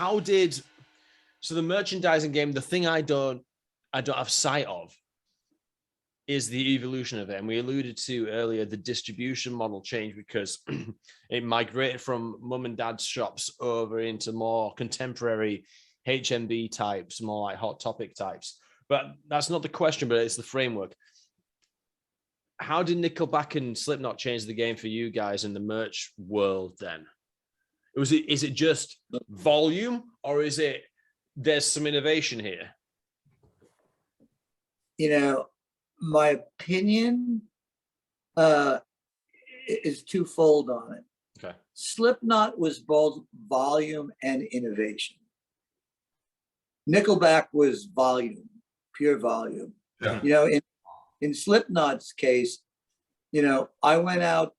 how did, so the merchandising game, the thing I don't have sight of is the evolution of it. And we alluded to earlier, the distribution model changed because it migrated from mum and dad's shops over into more contemporary HMB types, more like Hot Topic types. But that's not the question, but it's the framework. How did Nickelback and Slipknot change the game for you guys in the merch world then? Is it just volume, or is it there's some innovation here? You know, my opinion is twofold on it. Okay. Slipknot was both volume and innovation. Nickelback was volume, pure volume. Yeah. You know, in Slipknot's case, you know, I went out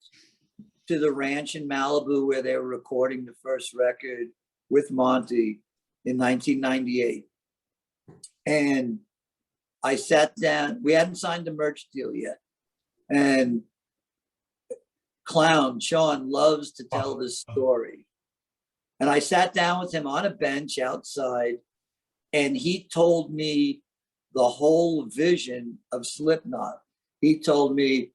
to the ranch in Malibu where they were recording the first record with Monty in 1998. And I sat down, we hadn't signed the merch deal yet. And Clown, Sean, loves to tell this story. And I sat down with him on a bench outside, and he told me the whole vision of Slipknot. He told me,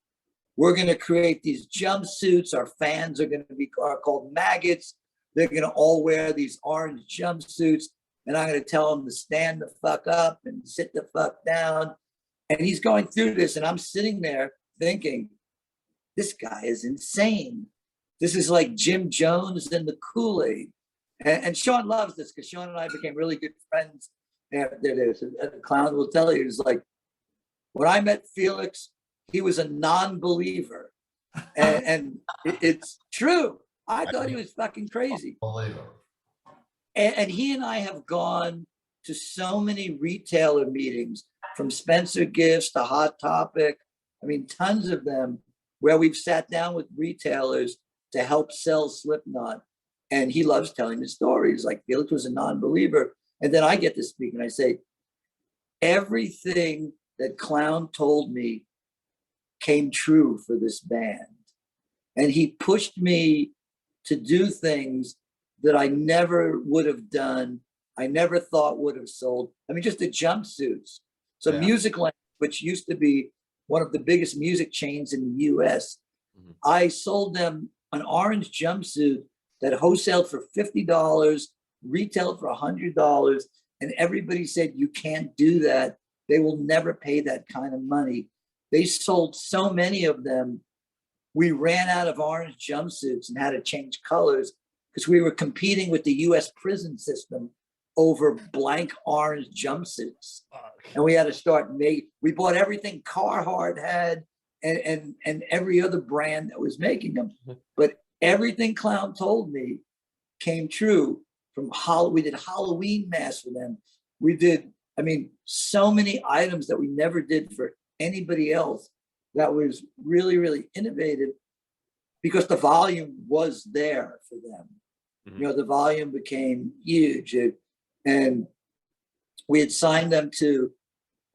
we're going to create these jumpsuits. Our fans are going to be called maggots. They're going to all wear these orange jumpsuits. And I'm going to tell them to stand the fuck up and sit the fuck down. And he's going through this. And I'm sitting there thinking, this guy is insane. This is like Jim Jones and the Kool-Aid. And Sean loves this because Sean and I became really good friends after this. And the Clown will tell you, it's like, when I met Felix, he was a non-believer. And it's true. I thought he was fucking crazy. And he and I have gone to so many retailer meetings, from Spencer Gifts to Hot Topic. I mean, tons of them, where we've sat down with retailers to help sell Slipknot. And he loves telling the stories. Like, Felix was a non-believer. And then I get to speak and I say, everything that Clown told me came true for this band. And he pushed me to do things that I never would have done, I never thought would have sold. I mean, just the jumpsuits. So Yeah. Musicland, which used to be one of the biggest music chains in the US, I sold them an orange jumpsuit that wholesaled for $50, retailed for $100, and everybody said, you can't do that. They will never pay that kind of money. They sold so many of them, we ran out of orange jumpsuits and had to change colors because we were competing with the US prison system over blank orange jumpsuits. And we had to start making, we bought everything Carhartt had and every other brand that was making them. But everything Clown told me came true. From we did Halloween masks for them. We did, I mean, so many items that we never did for anybody else. That was really, really innovative because the volume was there for them. You know, the volume became huge. And we had signed them to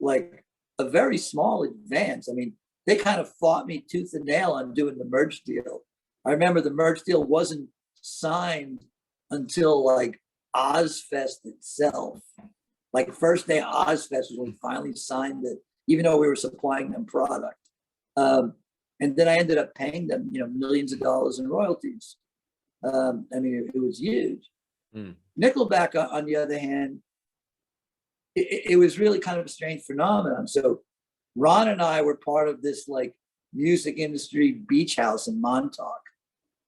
like a very small advance. I mean, they kind of fought me tooth and nail on doing the merch deal. I remember the merch deal wasn't signed until like Ozfest itself. Like, first day of Ozfest was when we finally signed it, even though we were supplying them product. And then I ended up paying them, you know, millions of dollars in royalties. I mean, it was huge. Nickelback, on the other hand, it was really kind of a strange phenomenon. So Ron and I were part of this like music industry beach house in Montauk.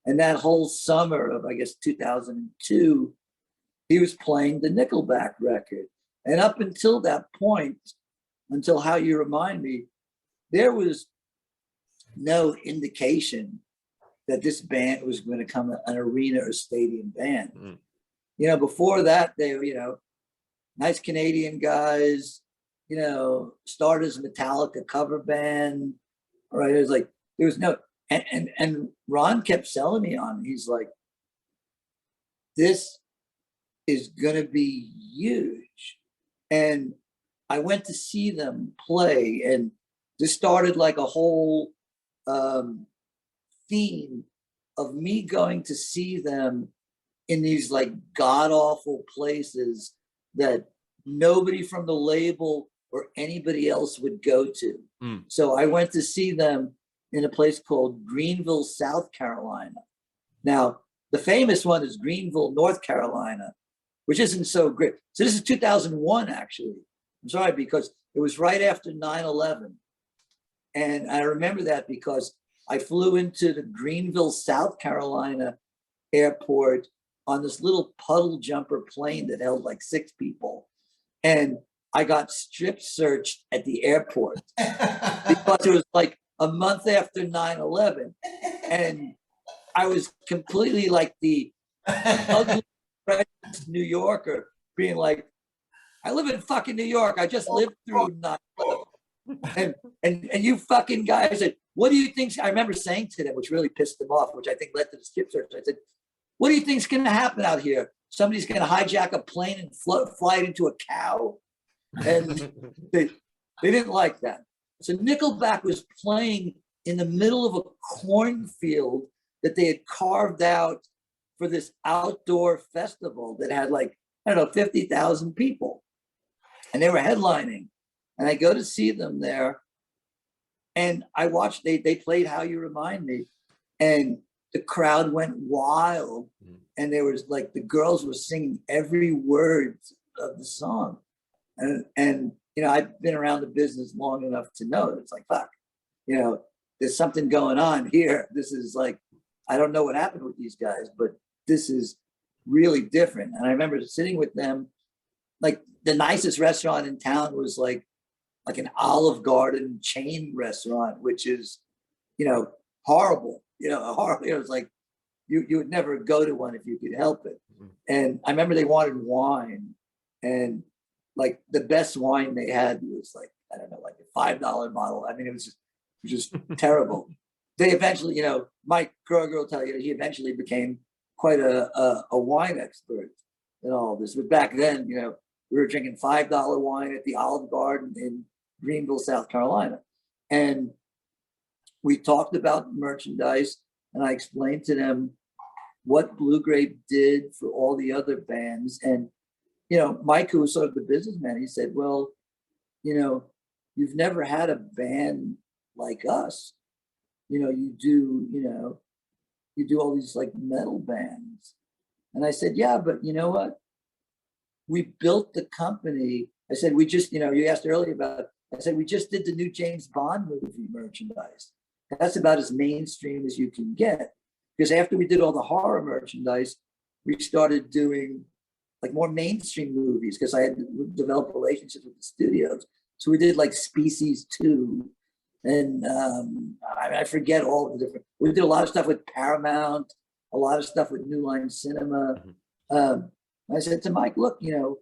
And that whole summer of, I guess, 2002, he was playing the Nickelback record. And up until that point, until How You Remind Me, there was no indication that this band was going to become an arena or stadium band. You know, before that, they were, you know, nice Canadian guys, you know, started as a Metallica cover band, right? It was like, there was no, and Ron kept selling me on it. He's like, this is going to be huge. And I went to see them play, and this started like a whole theme of me going to see them in these like god awful places that nobody from the label or anybody else would go to. So I went to see them in a place called Greenville, South Carolina. Now, the famous one is Greenville, North Carolina, which isn't so great. So this is 2001, actually. I'm sorry, because it was right after 9/11. And I remember that because I flew into the Greenville, South Carolina airport on this little puddle jumper plane that held like 6 people. And I got strip searched at the airport because it was like a month after 9/11. And I was completely like the ugly New Yorker being like, I live in fucking New York. I just lived through 9/11. And you fucking guys said, what do you think? I remember saying to them, which really pissed them off, which I think led to the strip search. I said, what do you think's going to happen out here? Somebody's going to hijack a plane and fly it into a cow? And they didn't like that. So Nickelback was playing in the middle of a cornfield that they had carved out for this outdoor festival that had like, I don't know, 50,000 people. And they were headlining. And I go to see them there. And I watched, they played How You Remind Me. And the crowd went wild. And there was like, the girls were singing every word of the song. And you know, I've been around the business long enough to know that it's like, fuck, you know, there's something going on here. This is like, I don't know what happened with these guys, but this is really different. And I remember sitting with them, like the nicest restaurant in town was like an Olive Garden chain restaurant, which is, you know, horrible, you know, horrible. It was like, you would never go to one if you could help it. And I remember they wanted wine, and like the best wine they had was like, I don't know, like a $5 bottle. I mean, it was just terrible. They eventually, you know, Mike Kroger will tell you, he eventually became quite a wine expert in all of this. But back then, you know, we were drinking $5 wine at the Olive Garden in Greenville, South Carolina. And we talked about merchandise, and I explained to them what Blue Grape did for all the other bands. And you know, Mike, who was sort of the businessman, he said, well, you know, you've never had a band like us. You know, you do all these like metal bands. And I said, yeah, but you know what? We built the company. I said, we just, you know, you asked earlier about, I said, we just did the new James Bond movie merchandise. That's about as mainstream as you can get. Because after we did all the horror merchandise, we started doing like more mainstream movies because I had developed relationships with the studios. So we did like Species 2, and I forget all of the different, we did a lot of stuff with Paramount, a lot of stuff with New Line Cinema. I said to Mike, look, you know,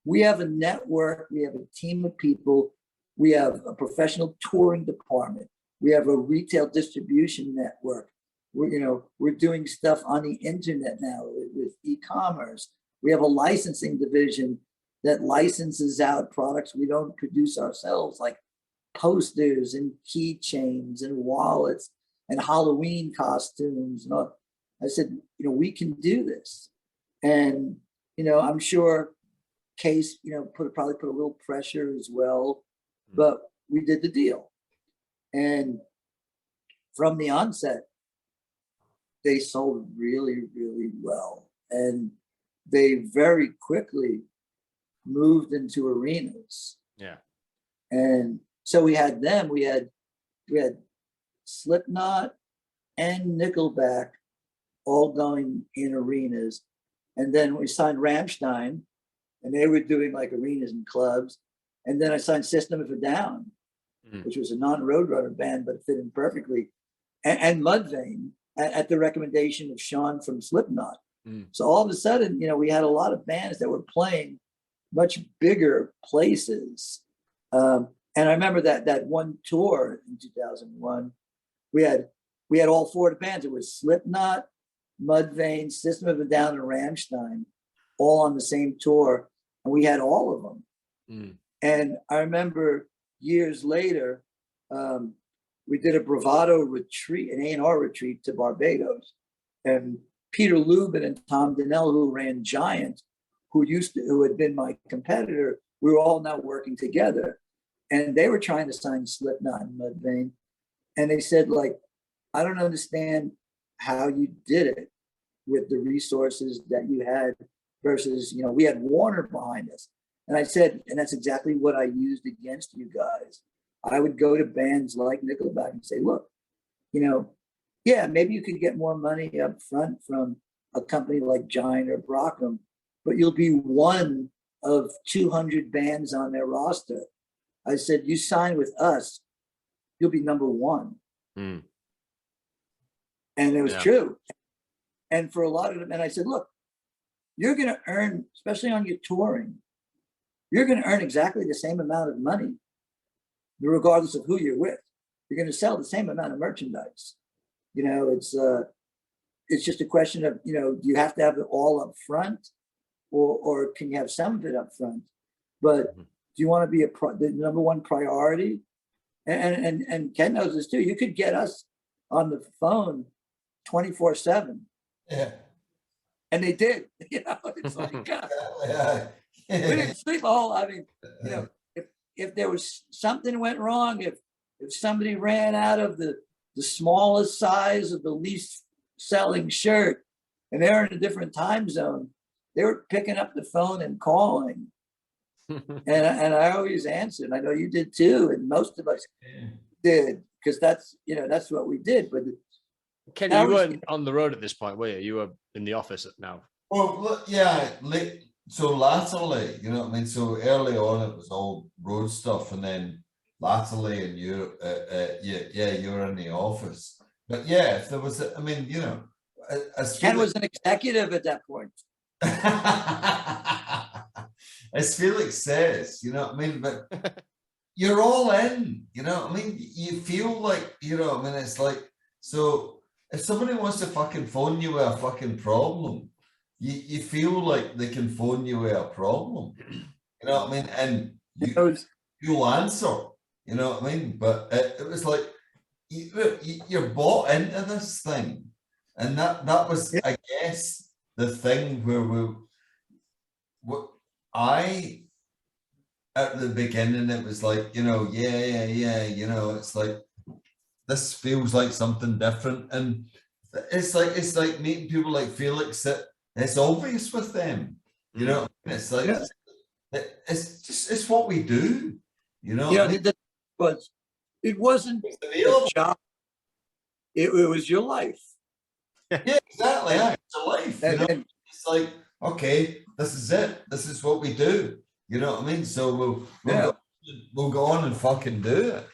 we have a network, we have a team of people, we have a professional touring department, we have a retail distribution network. We're doing stuff on the internet now with e-commerce. We have a licensing division that licenses out products we don't produce ourselves, like posters and keychains and wallets and Halloween costumes. And all. I said, you know, we can do this. And, you know, I'm sure Case, you know, probably put a little pressure as well, but we did the deal. And from the onset, they sold really, really well. And they very quickly moved into arenas. Yeah. And so we had them, we had Slipknot and Nickelback all going in arenas. And then we signed Rammstein, and they were doing like arenas and clubs. And then I signed System of a Down, which was a non-Roadrunner band, but fit in perfectly. And Mudvayne at the recommendation of Sean from Slipknot. So all of a sudden, you know, we had a lot of bands that were playing much bigger places. And I remember that one tour in 2001, we had all 4 of the bands. It was Slipknot, Mudvayne, System of a Down, and Rammstein, all on the same tour, and we had all of them. And I remember years later, we did a Bravado retreat, an A&R retreat to Barbados, and Peter Lubin and Tom Donnell, who ran Giant, who had been my competitor, we were all now working together. And they were trying to sign Slipknot and Mudvayne. And they said, like, I don't understand how you did it with the resources that you had versus, we had Warner behind us. And I said, and that's exactly what I used against you guys. I would go to bands like Nickelback and say, look, yeah, maybe you could get more money up front from a company like Giant or Brockham, but you'll be one of 200 bands on their roster. I said, you sign with us, you'll be number one. And it was true. And for a lot of them, and I said, look, you're going to earn, especially on your touring, you're going to earn exactly the same amount of money, regardless of who you're with. You're going to sell the same amount of merchandise. It's just a question of, do you have to have it all up front, or can you have some of it up front? But do you want to be the number one priority? And Ken knows this too. You could get us on the phone 24/7. Yeah. And they did. It's like, God. We didn't sleep a whole. I mean, if there was something went wrong, if somebody ran out of the smallest size of the least selling shirt, and they're in a different time zone, they were picking up the phone and calling. and I always answered. I know you did too, and most of us did, because that's what we did. But Ken, you weren't on the road at this point, were you? You were in the office now. Well, look, yeah. So latterly, you know what I mean? So early on, it was all road stuff, and then latterly, and you were in the office. But yeah, if there was, Ken was an executive at that point. As Felix says, but you're all in, you feel like, it's like, so if somebody wants to fucking phone you with a fucking problem, you feel like they can phone you with a problem, and you'll answer, but it was like, you're bought into this thing. And that was, I guess, the thing where at the beginning, it was like, it's like, this feels like something different. And it's like meeting people like Felix, that it's obvious with them, it's like, it's what we do, it wasn't a job. It was your life. Yeah, exactly. Yeah, it's a life. It's like, okay, this is it. This is what we do. You know what I mean? So we'll go on and fucking do it.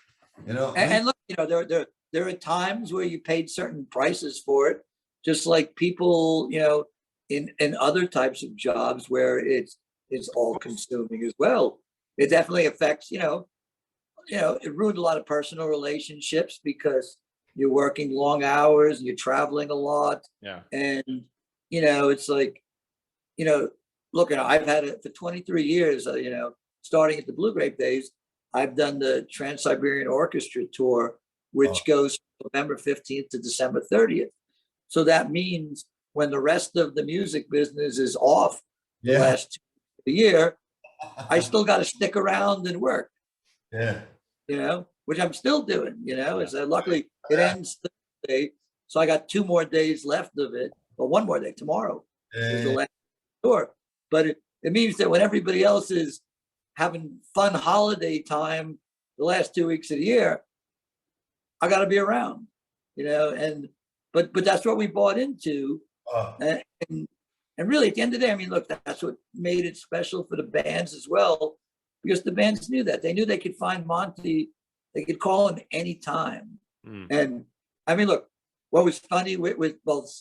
And look, there are times where you paid certain prices for it, just like people, in other types of jobs where it's all consuming as well. It definitely affects, it ruined a lot of personal relationships because you're working long hours and you're traveling a lot. Yeah. And, it's like, look, I've had it for 23 years, starting at the Blue Grape days, I've done the Trans-Siberian Orchestra tour, which goes from November 15th to December 30th. So that means when the rest of the music business is off the last 2 years, I still got to stick around and work. Yeah. Which I'm still doing, it's luckily it ends Thursday. So I got 2 more days left of it, or 1 more day tomorrow is the last tour. But it means that when everybody else is having fun holiday time the last 2 weeks of the year, I got to be around, but that's what we bought into. And really at the end of the day, look, that's what made it special for the bands as well, because the bands knew that. They knew they could find Monty, they could call him anytime. And look, what was funny with both,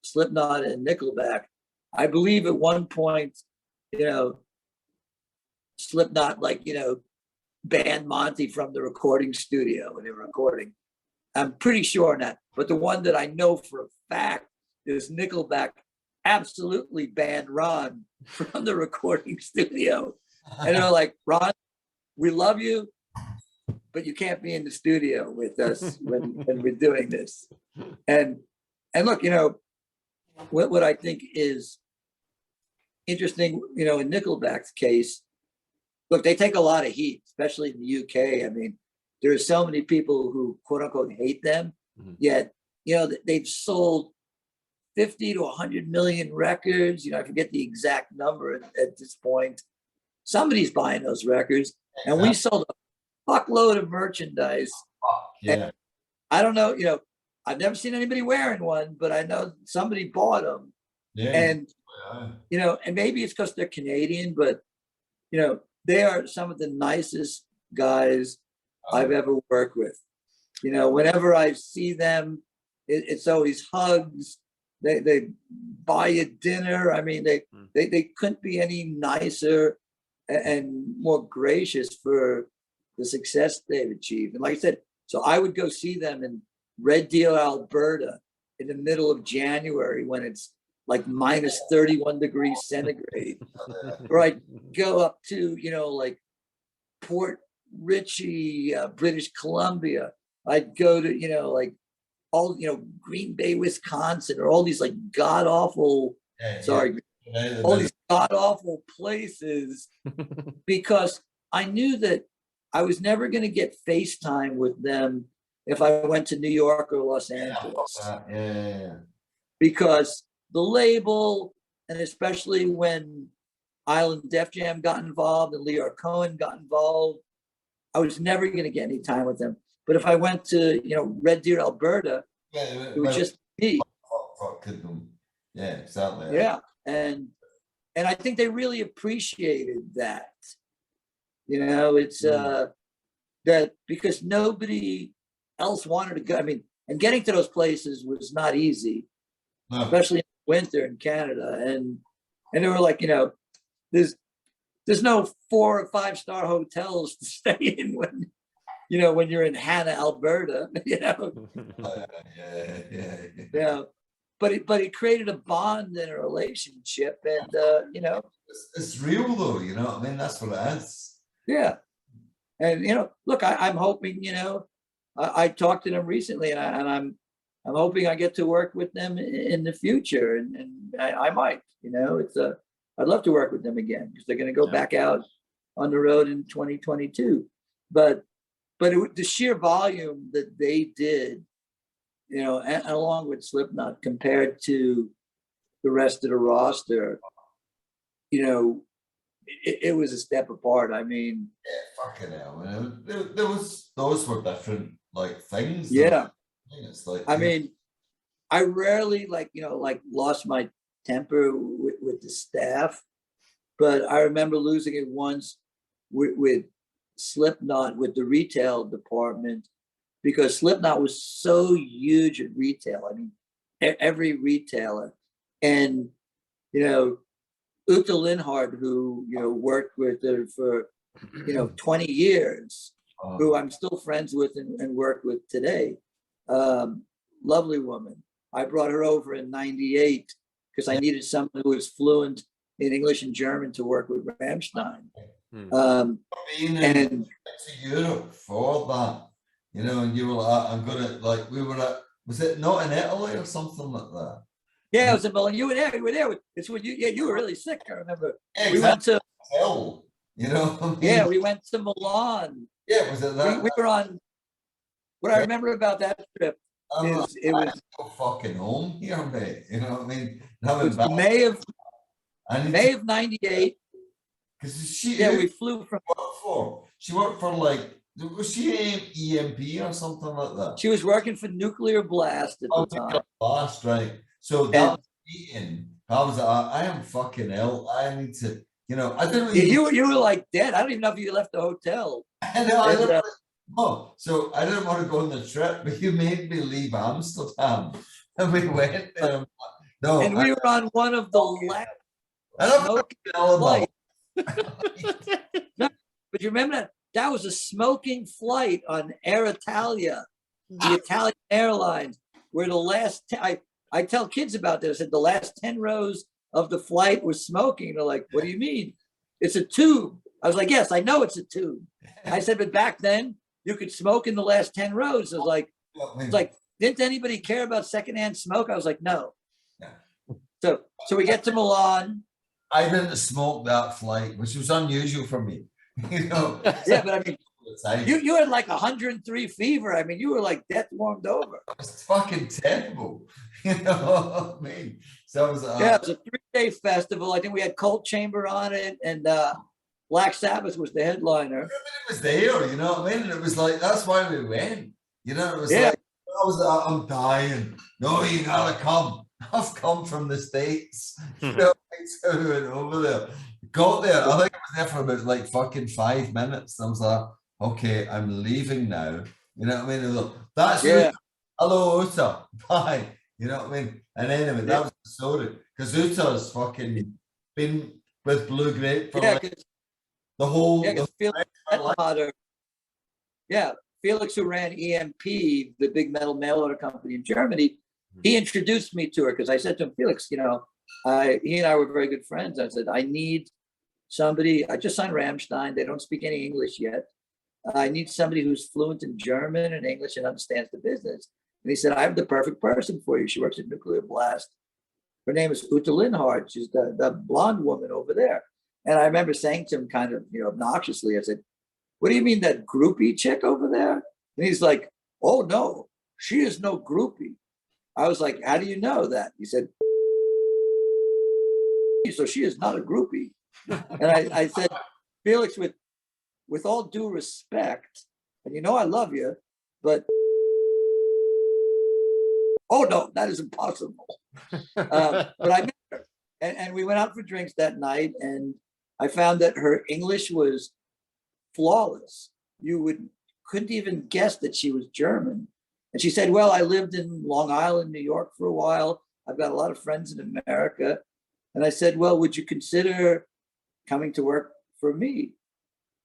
Slipknot and Nickelback, I believe at one point, Slipknot, banned Monty from the recording studio when they were recording. I'm pretty sure on that. But the one that I know for a fact is Nickelback absolutely banned Ron from the recording studio. And they're like, Ron, we love you, but you can't be in the studio with us when we're doing this. And look, what I think is interesting, you know, in Nickelback's case, look, they take a lot of heat, especially in the UK. I mean, there are so many people who quote unquote hate them, yet, you know, they've sold 50 to 100 million records. You know, I forget the exact number at this point. Somebody's buying those records, and we sold a fuckload of merchandise. Yeah. I don't know, you know, I've never seen anybody wearing one, but I know somebody bought them. Yeah. And, you know, and maybe it's because they're Canadian, but, you know, they are some of the nicest guys I've ever worked with. You know, whenever I see them, it's always hugs. They buy you dinner. I mean, they couldn't be any nicer and more gracious for the success they've achieved. And like I said, so I would go see them in Red Deer, Alberta, in the middle of January when it's like minus 31 degrees centigrade. Or I'd go up to, you know, like Port Richey, British Columbia. I'd go to, you know, like all, you know, Green Bay, Wisconsin, or all these like god awful, all these god awful places, because I knew that I was never going to get FaceTime with them if I went to New York or Los Angeles. Because the label, and especially when Island Def Jam got involved and Lear Cohen got involved, I was never going to get any time with them. But if I went to, you know, Red Deer, Alberta, it would just be. Yeah, exactly. Yeah, and I think they really appreciated that. You know, it's that because nobody else wanted to go. I mean, and getting to those places was not easy, especially in winter in Canada. And they were like, you know, there's no 4 or 5 star hotels to stay in when, you know, when you're in Hannah, Alberta, you know. Yeah. But it created a bond and a relationship, and you know, it's real though, you know. I mean, that's what it is. Yeah, and you know, look, I'm hoping, you know, I talked to them recently, and I'm hoping I get to work with them in the future, and I might, you know, I'd love to work with them again because they're going to go back out on the road in 2022, but the sheer volume that they did, you know, and along with Slipknot compared to the rest of the roster, you know, it was a step apart. I mean, fucking hell, man. Those were different like things. Yeah. It's like, I mean, I rarely like, you know, like lost my temper with the staff, but I remember losing it once with Slipknot, with the retail department, because Slipknot was so huge at retail. I mean, every retailer. And, you know, Uta Linhart, who, you know, worked with her for, you know, 20 years, who I'm still friends with and work with today. Lovely woman. I brought her over in '98 because I needed someone who was fluent in English and German to work with Rammstein. and to Europe for that, you know, and you were like, I'm gonna, like, we were at, was it not in Italy or something like that? Yeah, it was in Milan. You were there. You were there. It's when you were really sick. I remember. Yeah, we went to hell, you know. I mean, yeah, we went to Milan. Yeah, was it that? We were on. What I remember about that trip is it was fucking home here, mate. You know what I mean? It was May of '98. Because she, we flew from. She worked for like, was she EMP or something like that? She was working for Nuclear Blast at the time. Blast, right? So that meeting, I was like, I am fucking ill. I need to, you know, I didn't. You were like dead. I don't even know if you left the hotel. I know. Oh, so I didn't want to go on the trip, but you made me leave Amsterdam, and we went there. No, and we were on one of the last flights. No, but you remember that was a smoking flight on Air Italia, the Italian Airlines, where the last I tell kids about this. I said the last 10 rows of the flight was smoking. They're like, "What do you mean? It's a tube." I was like, "Yes, I know it's a tube." I said, "But back then you could smoke in the last 10 rows." I was like, "It's like, didn't anybody care about secondhand smoke?" I was like, "No." So we get to Milan. I didn't smoke that flight, which was unusual for me. You know, Yeah, but I mean, you had like 103 fever. I mean, you were like death warmed over. it's fucking terrible. You know what I mean? So I was Yeah, it was a 3-day festival. I think we had Cold Chamber on it, and Black Sabbath was the headliner. It was there, you know what I mean? And it was like, that's why we went. You know, it was Yeah. like, I'm dying. No, you gotta come. I've come from the States. You know, so we went over there. Got there. I think I was there for about like fucking 5 minutes. I was like, okay, I'm leaving now. You know what I mean? Like, that's Yeah. hello, Uta. Bye. You know what I mean? And anyway, that was the story. Because Uta's fucking been with Blue Grape for like the whole. Felix, who ran EMP, the big metal mail order company in Germany, he introduced me to her because I said to him, Felix, you know, he and I were very good friends. I said, I need somebody. I just signed Rammstein. They don't speak any English yet. I need somebody who's fluent in German and English and understands the business. And he said, I have the perfect person for you. She works at Nuclear Blast. Her name is Uta Linhardt. She's the blonde woman over there. And I remember saying to him kind of, you know, obnoxiously, I said, what do you mean that groupie chick over there? And he's like, oh, no, she is no groupie. I was like, how do you know that? He said, so she is not a groupie. And I said, Felix, with all due respect, and you know I love you, but oh no, that is impossible. But I met her, and we went out for drinks that night, and I found that her English was flawless. You couldn't even guess that she was German. And she said, well, I lived in Long Island, New York for a while. I've got a lot of friends in America. And I said, well, would you consider coming to work for me?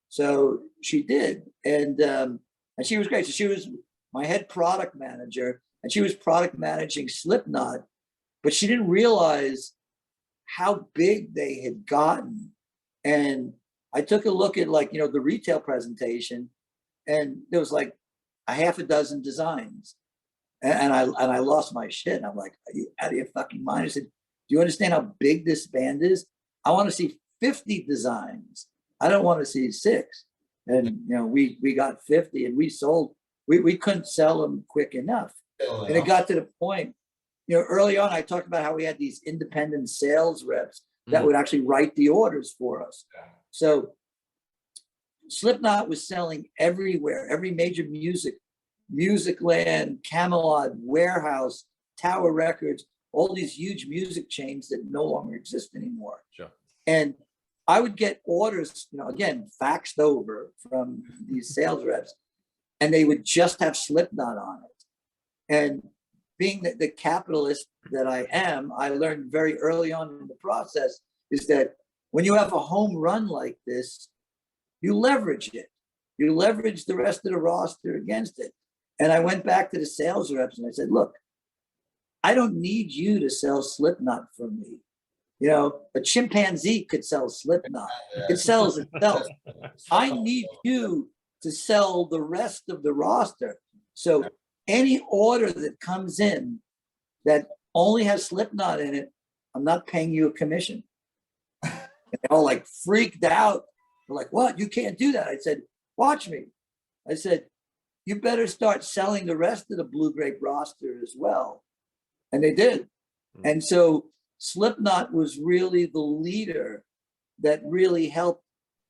So she did. And she was great. So she was my head product manager, and she was product managing Slipknot, but she didn't realize how big they had gotten. And I took a look at, like, you know, the retail presentation, and there was like a half a dozen designs. And I lost my shit. And I'm like, are you out of your fucking mind? I said, do you understand how big this band is? I want to see 50 designs. I don't want to see 6. And, you know, we got 50, and we sold, we couldn't sell them quick enough. And it got to the point, you know, early on, I talked about how we had these independent sales reps that would actually write the orders for us. So Slipknot was selling everywhere, every major Musicland, Camelot, Warehouse, Tower Records, all these huge music chains that no longer exist anymore. Sure. And I would get orders, you know, again, faxed over from these sales reps, and they would just have Slipknot on it. And being the capitalist that I am, I learned very early on in the process is that when you have a home run like this, you leverage it. You leverage the rest of the roster against it. And I went back to the sales reps and I said, look, I don't need you to sell Slipknot for me. You know, a chimpanzee could sell Slipknot. It sells itself. I need you to sell the rest of the roster. So any order that comes in that only has Slipknot in it, I'm not paying you a commission. And they all like freaked out. They're like, what? You can't do that. I said, watch me. I said, you better start selling the rest of the Blue Grape roster as well. And they did. And so Slipknot was really the leader that really helped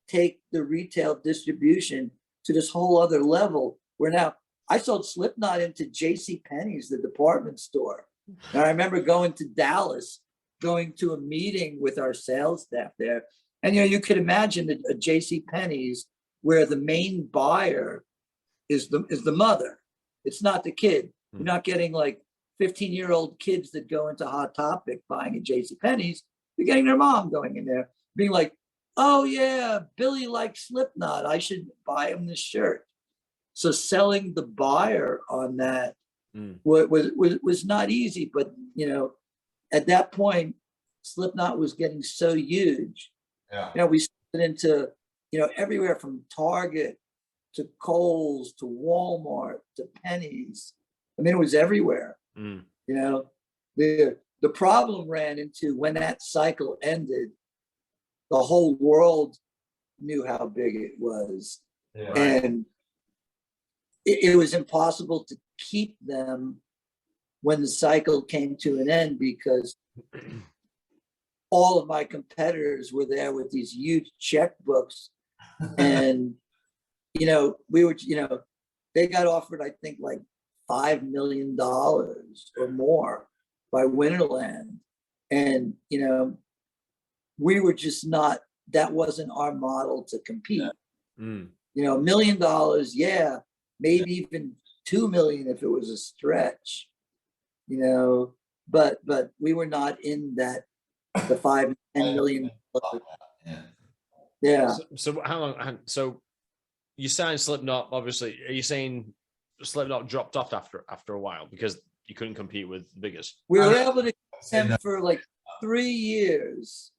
take the retail distribution to this whole other level, where now I sold Slipknot into JCPenney's, the department store. And I remember going to Dallas, going to a meeting with our sales staff there. And, you know, you could imagine a JCPenney's where the main buyer is the mother. It's not the kid. You're not getting like 15-year-old kids that go into Hot Topic buying at JCPenney's. You're getting their mom going in there, being like, oh yeah, Billy likes Slipknot. I should buy him this shirt. So selling the buyer on that was not easy. But, you know, at that point, Slipknot was getting so huge. Yeah. You know, we sold into, you know, everywhere from Target to Kohl's to Walmart to Penny's. I mean, it was everywhere. You know, the the problem ran into when that cycle ended, the whole world knew how big it was. Yeah. And it was impossible to keep them when the cycle came to an end, because all of my competitors were there with these huge checkbooks. And, we were, they got offered, I think, like $5 million or more by Winterland. And, we were just not, that wasn't our model to compete. $1 million, yeah, maybe even 2 million if it was a stretch, but we were not in that, the 5 10 million. Yeah. So how long? So you signed Slipknot. Obviously, are you saying Slipknot dropped off after a while because you couldn't compete with the biggest? We were able to keep them for like 3 years,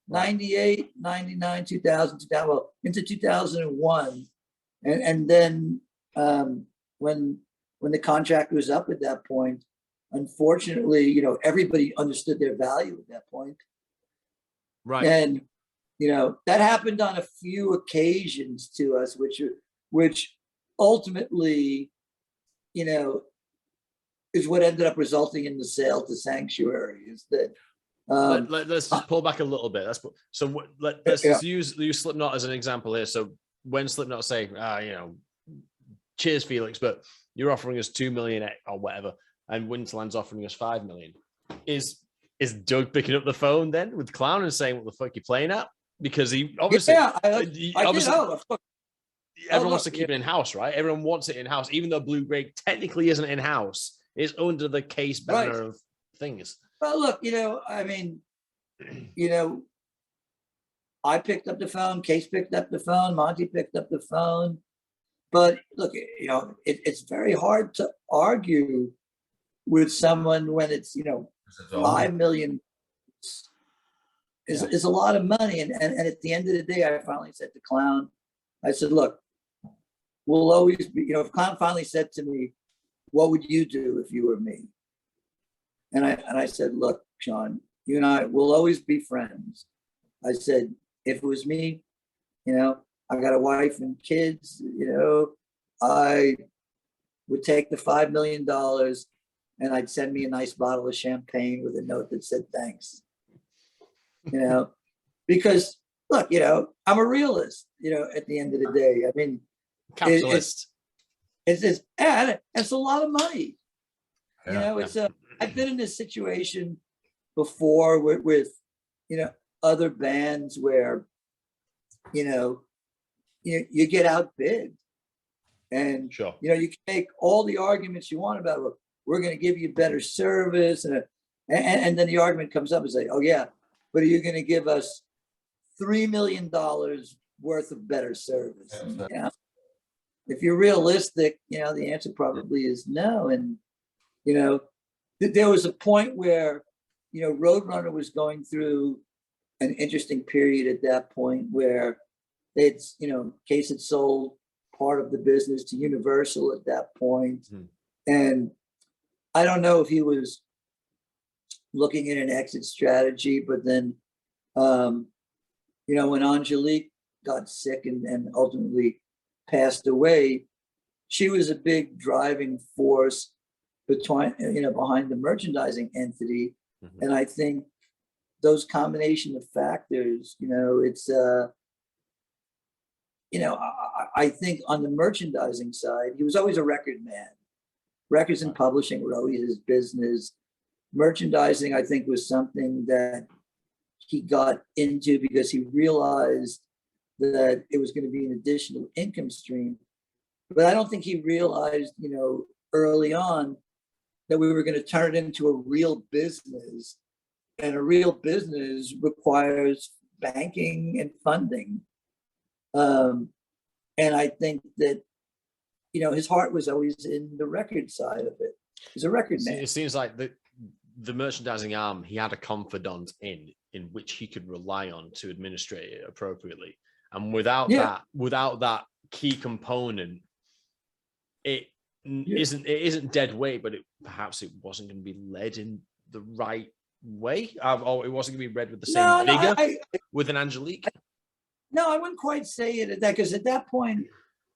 98, 99, 2000, 2000, well, into 2001. And then when the contract was up at that point, unfortunately, everybody understood their value at that point. Right. And, that happened on a few occasions to us, which ultimately, is what ended up resulting in the sale to Sanctuary, is that let's just pull back a little bit. Let's use Slipknot as an example here. So when Slipknot say, cheers, Felix, but you're offering us 2 million or whatever, and Winterland's offering us 5 million, is Doug picking up the phone then with Clown and saying, "What the fuck you playing at?" Because he obviously, everyone wants to keep it in house, right? Everyone wants it in house, even though Blue Grape technically isn't in house. It's under the Case banner of things. Well, look, I picked up the phone, Case picked up the phone, Monty picked up the phone. But look, it's very hard to argue with someone when it's, 5 million is a lot of money. And at the end of the day, I finally said to Clown, I said, look, we'll always be, if Clown finally said to me, what would you do if you were me? And I said, look, Sean, you and I will always be friends. I said, if it was me, I got a wife and kids, I would take the $5 million and I'd send me a nice bottle of champagne with a note that said, thanks. Because look, I'm a realist, at the end of the day. I mean, capitalist. It's a lot of money. I've been in this situation before with other bands where, you get outbid, and sure, you can make all the arguments you want about, well, we're going to give you better service, and then the argument comes up and say, oh yeah, but are you going to give us $3 million worth of better service? If you're realistic, the answer probably is no. And there was a point where Roadrunner was going through an interesting period at that point where Case had sold part of the business to Universal at that point. And I don't know if he was looking at an exit strategy, but then, when Angelique got sick and ultimately passed away, she was a big driving force behind the merchandising entity. And I think those combination of factors, it's I think on the merchandising side, he was always a record man. Records and publishing were always his business. Merchandising, I think, was something that he got into because he realized that it was going to be an additional income stream. But I don't think he realized, early on that we were going to turn it into a real business. And a real business requires banking and funding. And I think that, his heart was always in the record side of it. He's a record man. It seems like the merchandising arm, he had a confidant in which he could rely on to administrate it appropriately. And without that key component, it isn't dead weight, but perhaps it wasn't going to be led in the right way? Or it wasn't going to be read with the same No, vigor I with an Angelique? no, I wouldn't quite say it at that, because at that point,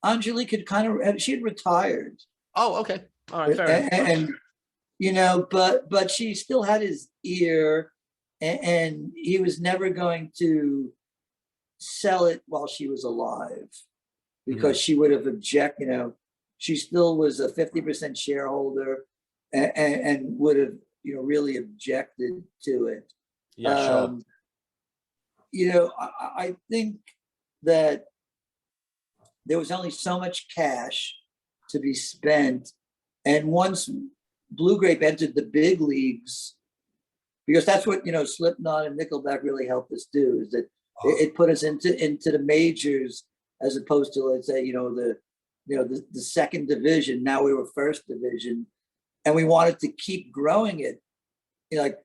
Angelique had she had retired. Oh, okay. All right, fair enough. And you know, but she still had his ear, and he was never going to sell it while she was alive, because she would have object, you know, she still was a 50% shareholder, and would have, you know, really objected to it. Yeah, sure. You know, I think that there was only so much cash to be spent. And once Blue Grape entered the big leagues, because that's what, you know, Slipknot and Nickelback really helped us do, is that it put us into the majors, as opposed to, let's say, the second division. Now we were first division, and we wanted to keep growing it. You know, like,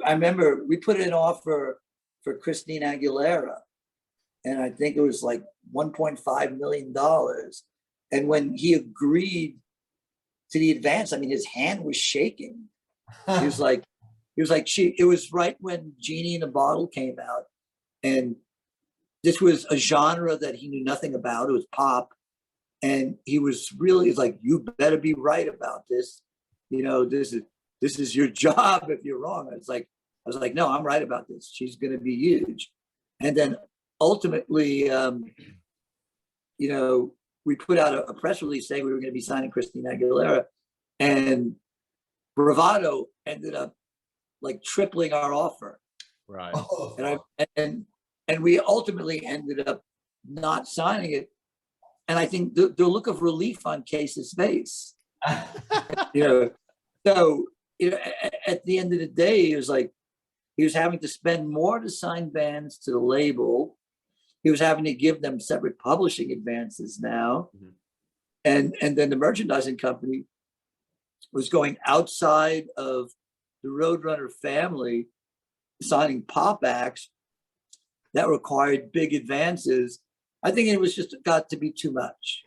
I remember we put in an offer for Christina Aguilera, and I think it was like $1.5 million. And when he agreed to the advance, I mean, his hand was shaking. He was like, it was right when Genie in a Bottle came out. And this was a genre that he knew nothing about. It was pop. And he was like, you better be right about this. You know, this is your job if you're wrong. I was like, no, I'm right about this. She's going to be huge. And then ultimately, you know, we put out a press release saying we were going to be signing Christina Aguilera, and Bravado ended up like tripling our offer. Right. And we ultimately ended up not signing it. And I think the look of relief on Case's face, you know, so, you know, at the end of the day, it was like, he was having to spend more to sign bands to the label. He was having to give them separate publishing advances now. And then the merchandising company was going outside of the Roadrunner family, signing pop acts that required big advances. I think it was just got to be too much.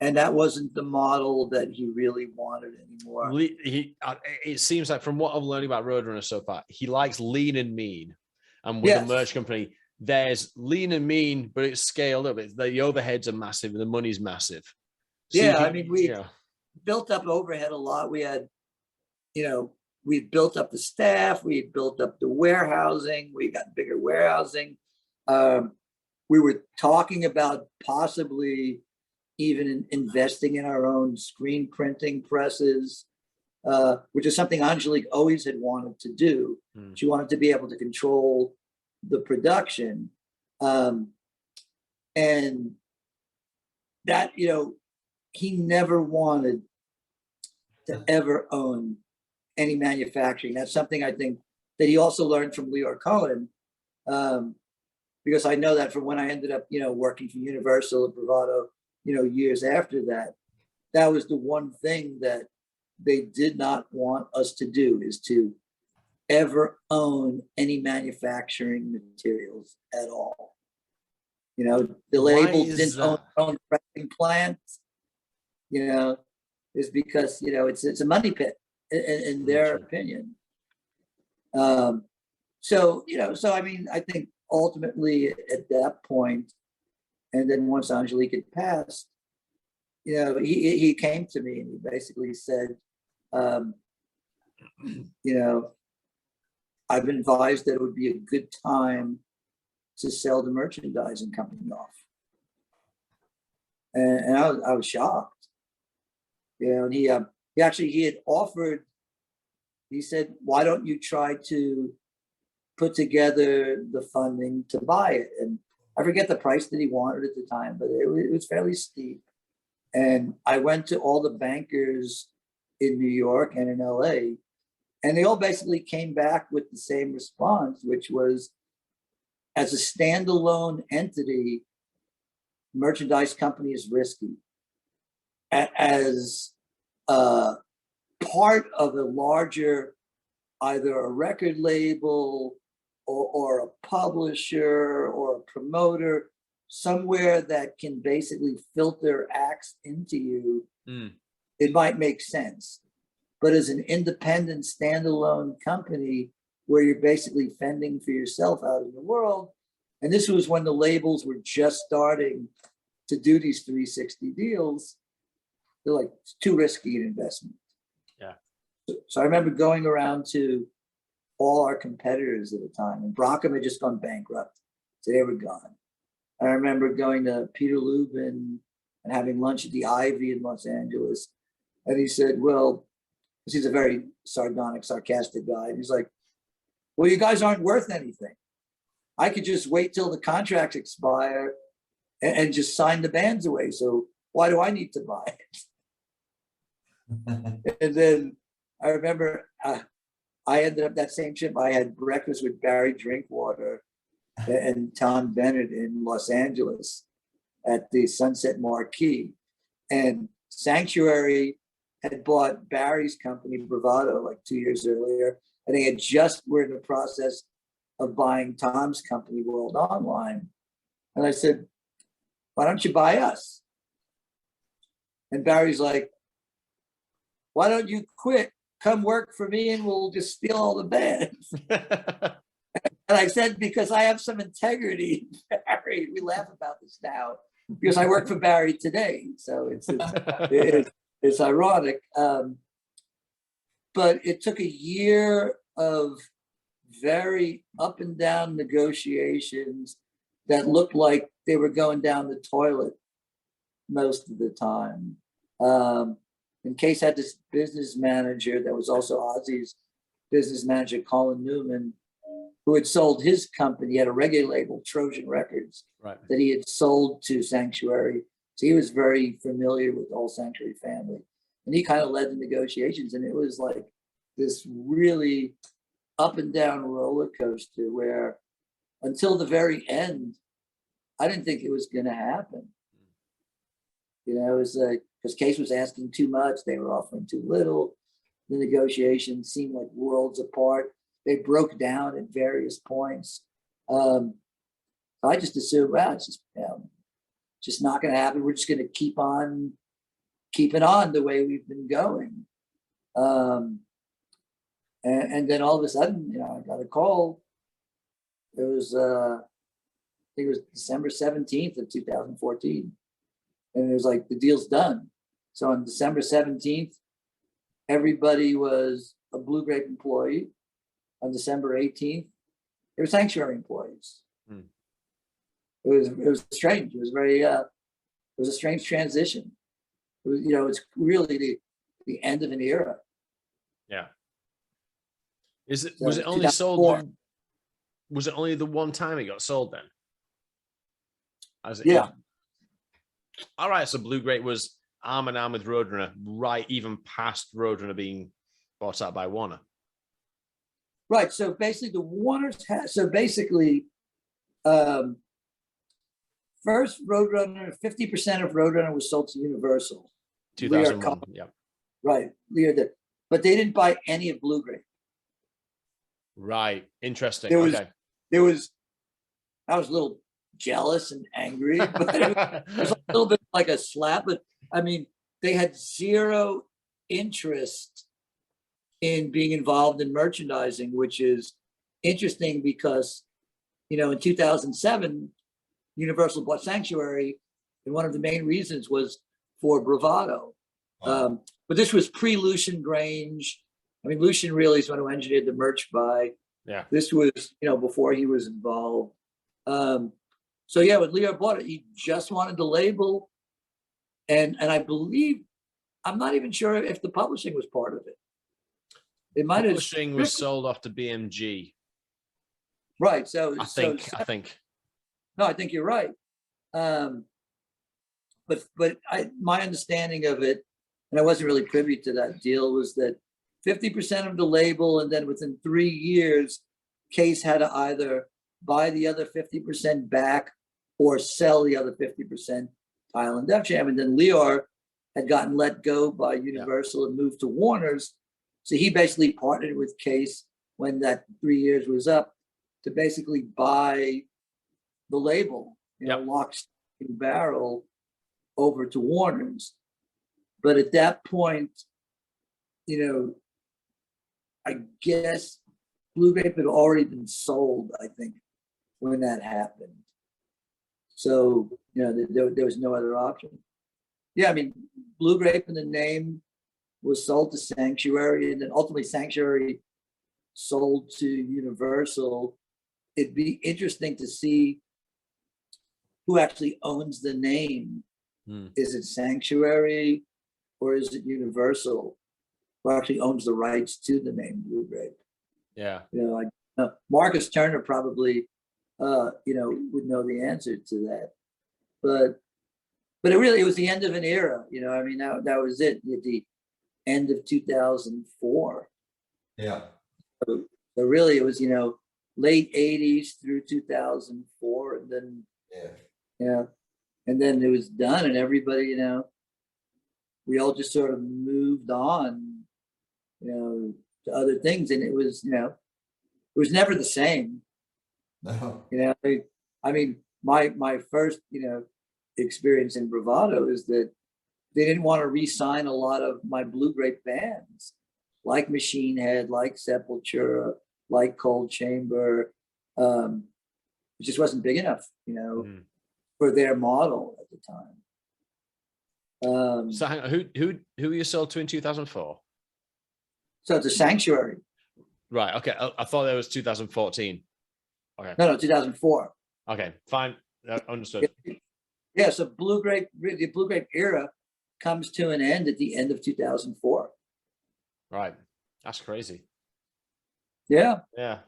And that wasn't the model that he really wanted anymore. It seems like, from what I'm learning about Roadrunner so far, he likes lean and mean. And with the merch company, there's lean and mean, but it's scaled up. The overheads are massive and the money's massive. So I mean, we built up overhead a lot. We had, you know, we built up the staff, we built up the warehousing, we got bigger warehousing. We were talking about possibly even investing in our own screen printing presses, which is something Angelique always had wanted to do. She wanted to be able to control the production. And that, you know, he never wanted to ever own any manufacturing. That's something I think that he also learned from Leor Cohen, because I know that from when I ended up, you know, working for Universal and Bravado, you know, years after that, that was the one thing that they did not want us to do, is to ever own any manufacturing materials at all. You know, the label didn't own pressing plants, you know, is because, you know, it's a money pit in their opinion. So, you know, so I mean, I think ultimately at that point, and then once Angelique had passed, you know, he came to me and he basically said, you know, I've been advised that it would be a good time to sell the merchandising company off. And I was shocked. You know, and he had offered, he said, why don't you try to put together the funding to buy it? And I forget the price that he wanted at the time, but it was fairly steep. And I went to all the bankers in New York and in LA, and they all basically came back with the same response, which was, as a standalone entity, merchandise company is risky. As part of a larger, either a record label or a publisher or a promoter, somewhere that can basically filter acts into you, it might make sense. But as an independent, standalone company, where you're basically fending for yourself out in the world. And this was when the labels were just starting to do these 360 deals. They're like, it's too risky an investment. Yeah. So I remember going around to all our competitors at the time, and Brockham had just gone bankrupt, so they were gone. I remember going to Peter Lubin and having lunch at the Ivy in Los Angeles, and he said, well, because he's a very sardonic, sarcastic guy, and he's like, well, you guys aren't worth anything. I could just wait till the contracts expire and just sign the bands away. So why do I need to buy it? And then I remember I ended up that same trip. I had breakfast with Barry Drinkwater and Tom Bennett in Los Angeles at the Sunset Marquee. And Sanctuary had bought Barry's company, Bravado, like 2 years earlier. And they had just were in the process of buying Tom's company, World Online. And I said, why don't you buy us? And Barry's like, why don't you quit? Come work for me and we'll just steal all the bands. And I said, because I have some integrity, Barry. We laugh about this now because I work for Barry today. So it's ironic. But it took a year of very up and down negotiations that looked like they were going down the toilet most of the time. And Case had this business manager that was also Ozzy's business manager, Colin Newman, who had sold his company, he had a reggae label, Trojan Records, right, that he had sold to Sanctuary. So he was very familiar with the whole Sanctuary family. And he kind of led the negotiations. And it was like this really up and down roller coaster where until the very end, I didn't think it was going to happen. You know, it was like, because Case was asking too much, they were offering too little. The negotiations seemed like worlds apart. They broke down at various points. I just assumed, well, it's just not going to happen. We're just going to keep on keeping on the way we've been going. And then all of a sudden, you know, I got a call. It was, I think it was December 17th of 2014. And it was like, the deal's done. So on December 17th, everybody was a Blue Grape employee. On December 18th, they were Sanctuary employees. It was strange. It was very, it was a strange transition. It was, you know, it's really the end of an era. Yeah. Was it So only 2004. sold? Was it only the one time it got sold then? Yeah. All right. So Blue Grape was arm in arm with Roadrunner, right, even past Roadrunner being bought out by Warner. Right. So basically, the Warners had. So basically, first Roadrunner, 50% of Roadrunner was sold to Universal. 2001. Yeah. Right. Lear did, but they didn't buy any of Blue Grape. Right. Interesting. There was, okay. I was a little jealous and angry, but it was a little bit like a slap. But I mean, they had zero interest in being involved in merchandising, which is interesting because, you know, in 2007, Universal bought Sanctuary, and one of the main reasons was for Bravado. Wow. But this was pre-Lucian Grange. I mean, Lucian really is one who engineered the merch buy. Yeah. This was, you know, before he was involved. So yeah, when Leo bought it, he just wanted the label. And I believe, I'm not even sure if the publishing was part of it. It might have. Publishing was sold off to BMG. Right. So I think. No, I think you're right. But my understanding of it, and I wasn't really privy to that deal, was that 50% of the label, and then within 3 years, Case had to either buy the other 50% back or sell the other 50% to Island Def Jam. And then Leor had gotten let go by Universal and moved to Warner's. So he basically partnered with Case when that 3 years was up to basically buy the label, you know, lock, stock, and barrel over to Warner's. But at that point, you know, I guess Blue Grape had already been sold, I think, when that happened. So, you know, there was no other option. Yeah, I mean, Blue Grape in the name was sold to Sanctuary, and then ultimately Sanctuary sold to Universal. It'd be interesting to see who actually owns the name. Is it Sanctuary or is it Universal who actually owns the rights to the name Blue Grape? Yeah. You know, like Marcus Turner probably, you know, would know the answer to that. But it was the end of an era. You know, I mean, that was it at the end of 2004. Yeah. So really, it was, you know, late 80s through 2004, and then and then it was done, and everybody, you know, we all just sort of moved on, you know, to other things, and it was, you know, it was never the same. No. You know, I mean, my first, you know, experience in Bravado is that they didn't want to re-sign a lot of my Blue Grape bands, like Machine Head, like Sepultura, like Cold Chamber. It just wasn't big enough, you know, for their model at the time. So hang on, who you sold to in 2004? So it's a Sanctuary. Right. Okay. I thought that was 2014. Okay. No, 2004. Okay. Fine. Understood. Yeah. So the Blue Grape era comes to an end at the end of 2004. Right. That's crazy. Yeah. Yeah.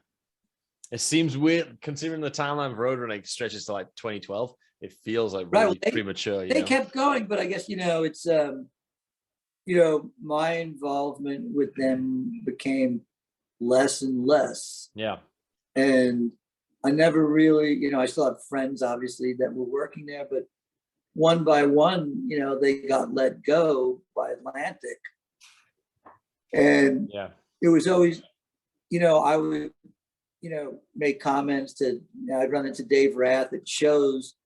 It seems weird considering the timeline of Roadrunner stretches to like 2012. It feels like really premature. They kept going, but I guess, you know, it's you know, my involvement with them became less and less. Yeah. And I never really, you know, I still have friends obviously that were working there, but one by one, you know, they got let go by Atlantic. And yeah, it was always, you know, I would, you know, make comments to, you know, I'd run into Dave Rath at shows,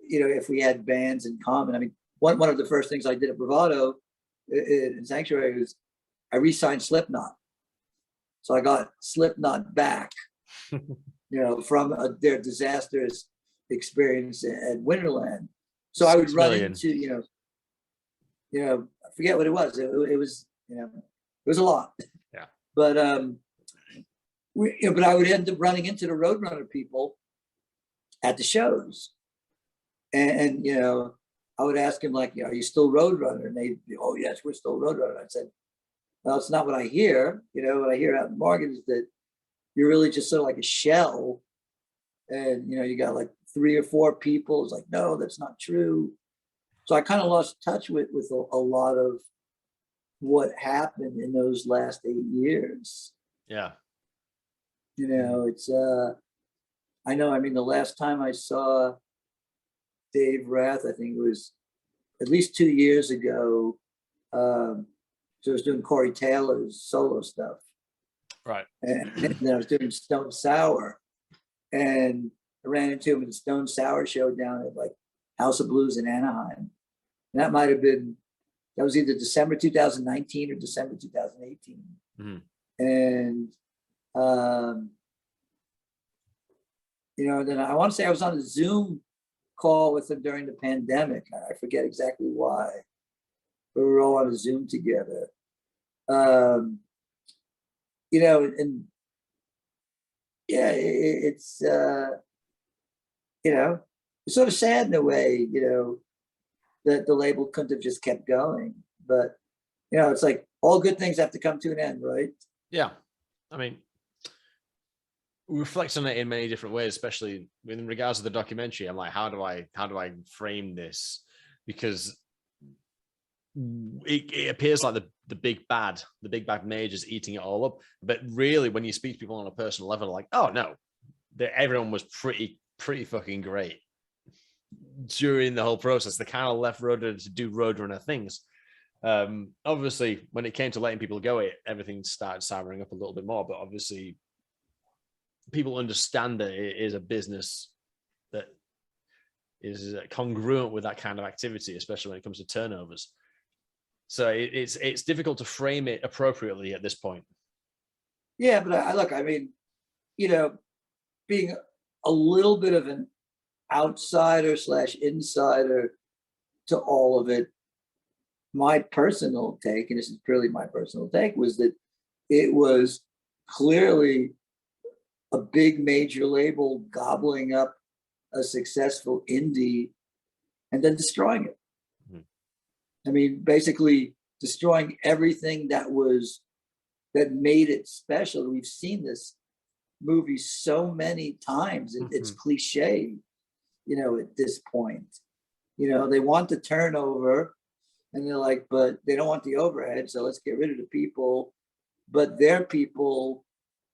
you know, if we had bands in common. I mean, one of the first things I did at Bravado in Sanctuary was I re-signed Slipknot. So I got Slipknot back, you know, from their disastrous experience at Winterland. So I would run into, you know, I forget what it was. It was, you know, it was a lot. Yeah. But you know, but I would end up running into the Roadrunner people at the shows, and you know, I would ask him like, "Are you still Roadrunner?" And they'd be, "Oh yes, we're still Roadrunner." I said, "Well, it's not what I hear. You know, what I hear out in Morgan is that you're really just sort of like a shell, and you know, you got like 3 or 4 people." It's like, no, that's not true. So I kind of lost touch with a lot of what happened in those last 8 years. Yeah. You know, it's I know, I mean, the last time I saw Dave Rath, I think it was at least 2 years ago. So I was doing Corey Taylor's solo stuff. Right. And then I was doing Stone Sour. And I ran into him at the Stone Sour show down at like House of Blues in Anaheim. And that might have been, that was either December 2019 or December 2018. And you know, then I want to say I was on a Zoom call with him during the pandemic. I forget exactly why, but we were all on a Zoom together. You know, and yeah, it's you know, it's sort of sad in a way, you know, that the label couldn't have just kept going. But you know, it's like all good things have to come to an end, right? Yeah, I mean, we reflect on it in many different ways, especially in regards to the documentary. I'm like, how do I frame this? Because it appears like the big bad mage is eating it all up. But really, when you speak to people on a personal level, like, oh no, everyone was pretty fucking great during the whole process. They kind of left Roadrunner to do Roadrunner things. Obviously, when it came to letting people go, everything started souring up a little bit more. But obviously, people understand that it is a business that is congruent with that kind of activity, especially when it comes to turnovers. So it's difficult to frame it appropriately at this point. Yeah, but look, I mean, you know, being a little bit of an outsider / insider to all of it, my personal take, and this is purely my personal take, was that it was clearly a big major label gobbling up a successful indie and then destroying it. I mean, basically destroying everything that made it special. We've seen this movie so many times. It's cliche, you know, at this point. You know, they want the turnover and they're like, but they don't want the overhead. So let's get rid of the people. But their people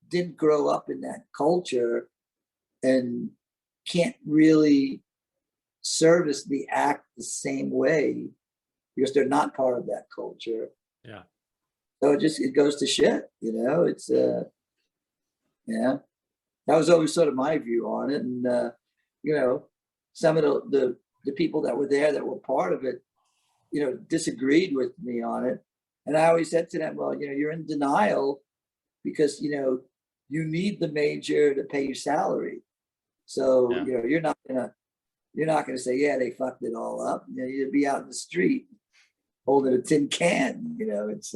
didn't grow up in that culture and can't really service the act the same way because they're not part of that culture. Yeah. So it goes to shit, you know. It's yeah. That was always sort of my view on it. And you know, some of the people that were there that were part of it, you know, disagreed with me on it. And I always said to them, well, you know, you're in denial because, you know, you need the major to pay your salary. So, you know, you're not gonna say, yeah, they fucked it all up. You know, you'd be out in the street holding a tin can, you know. It's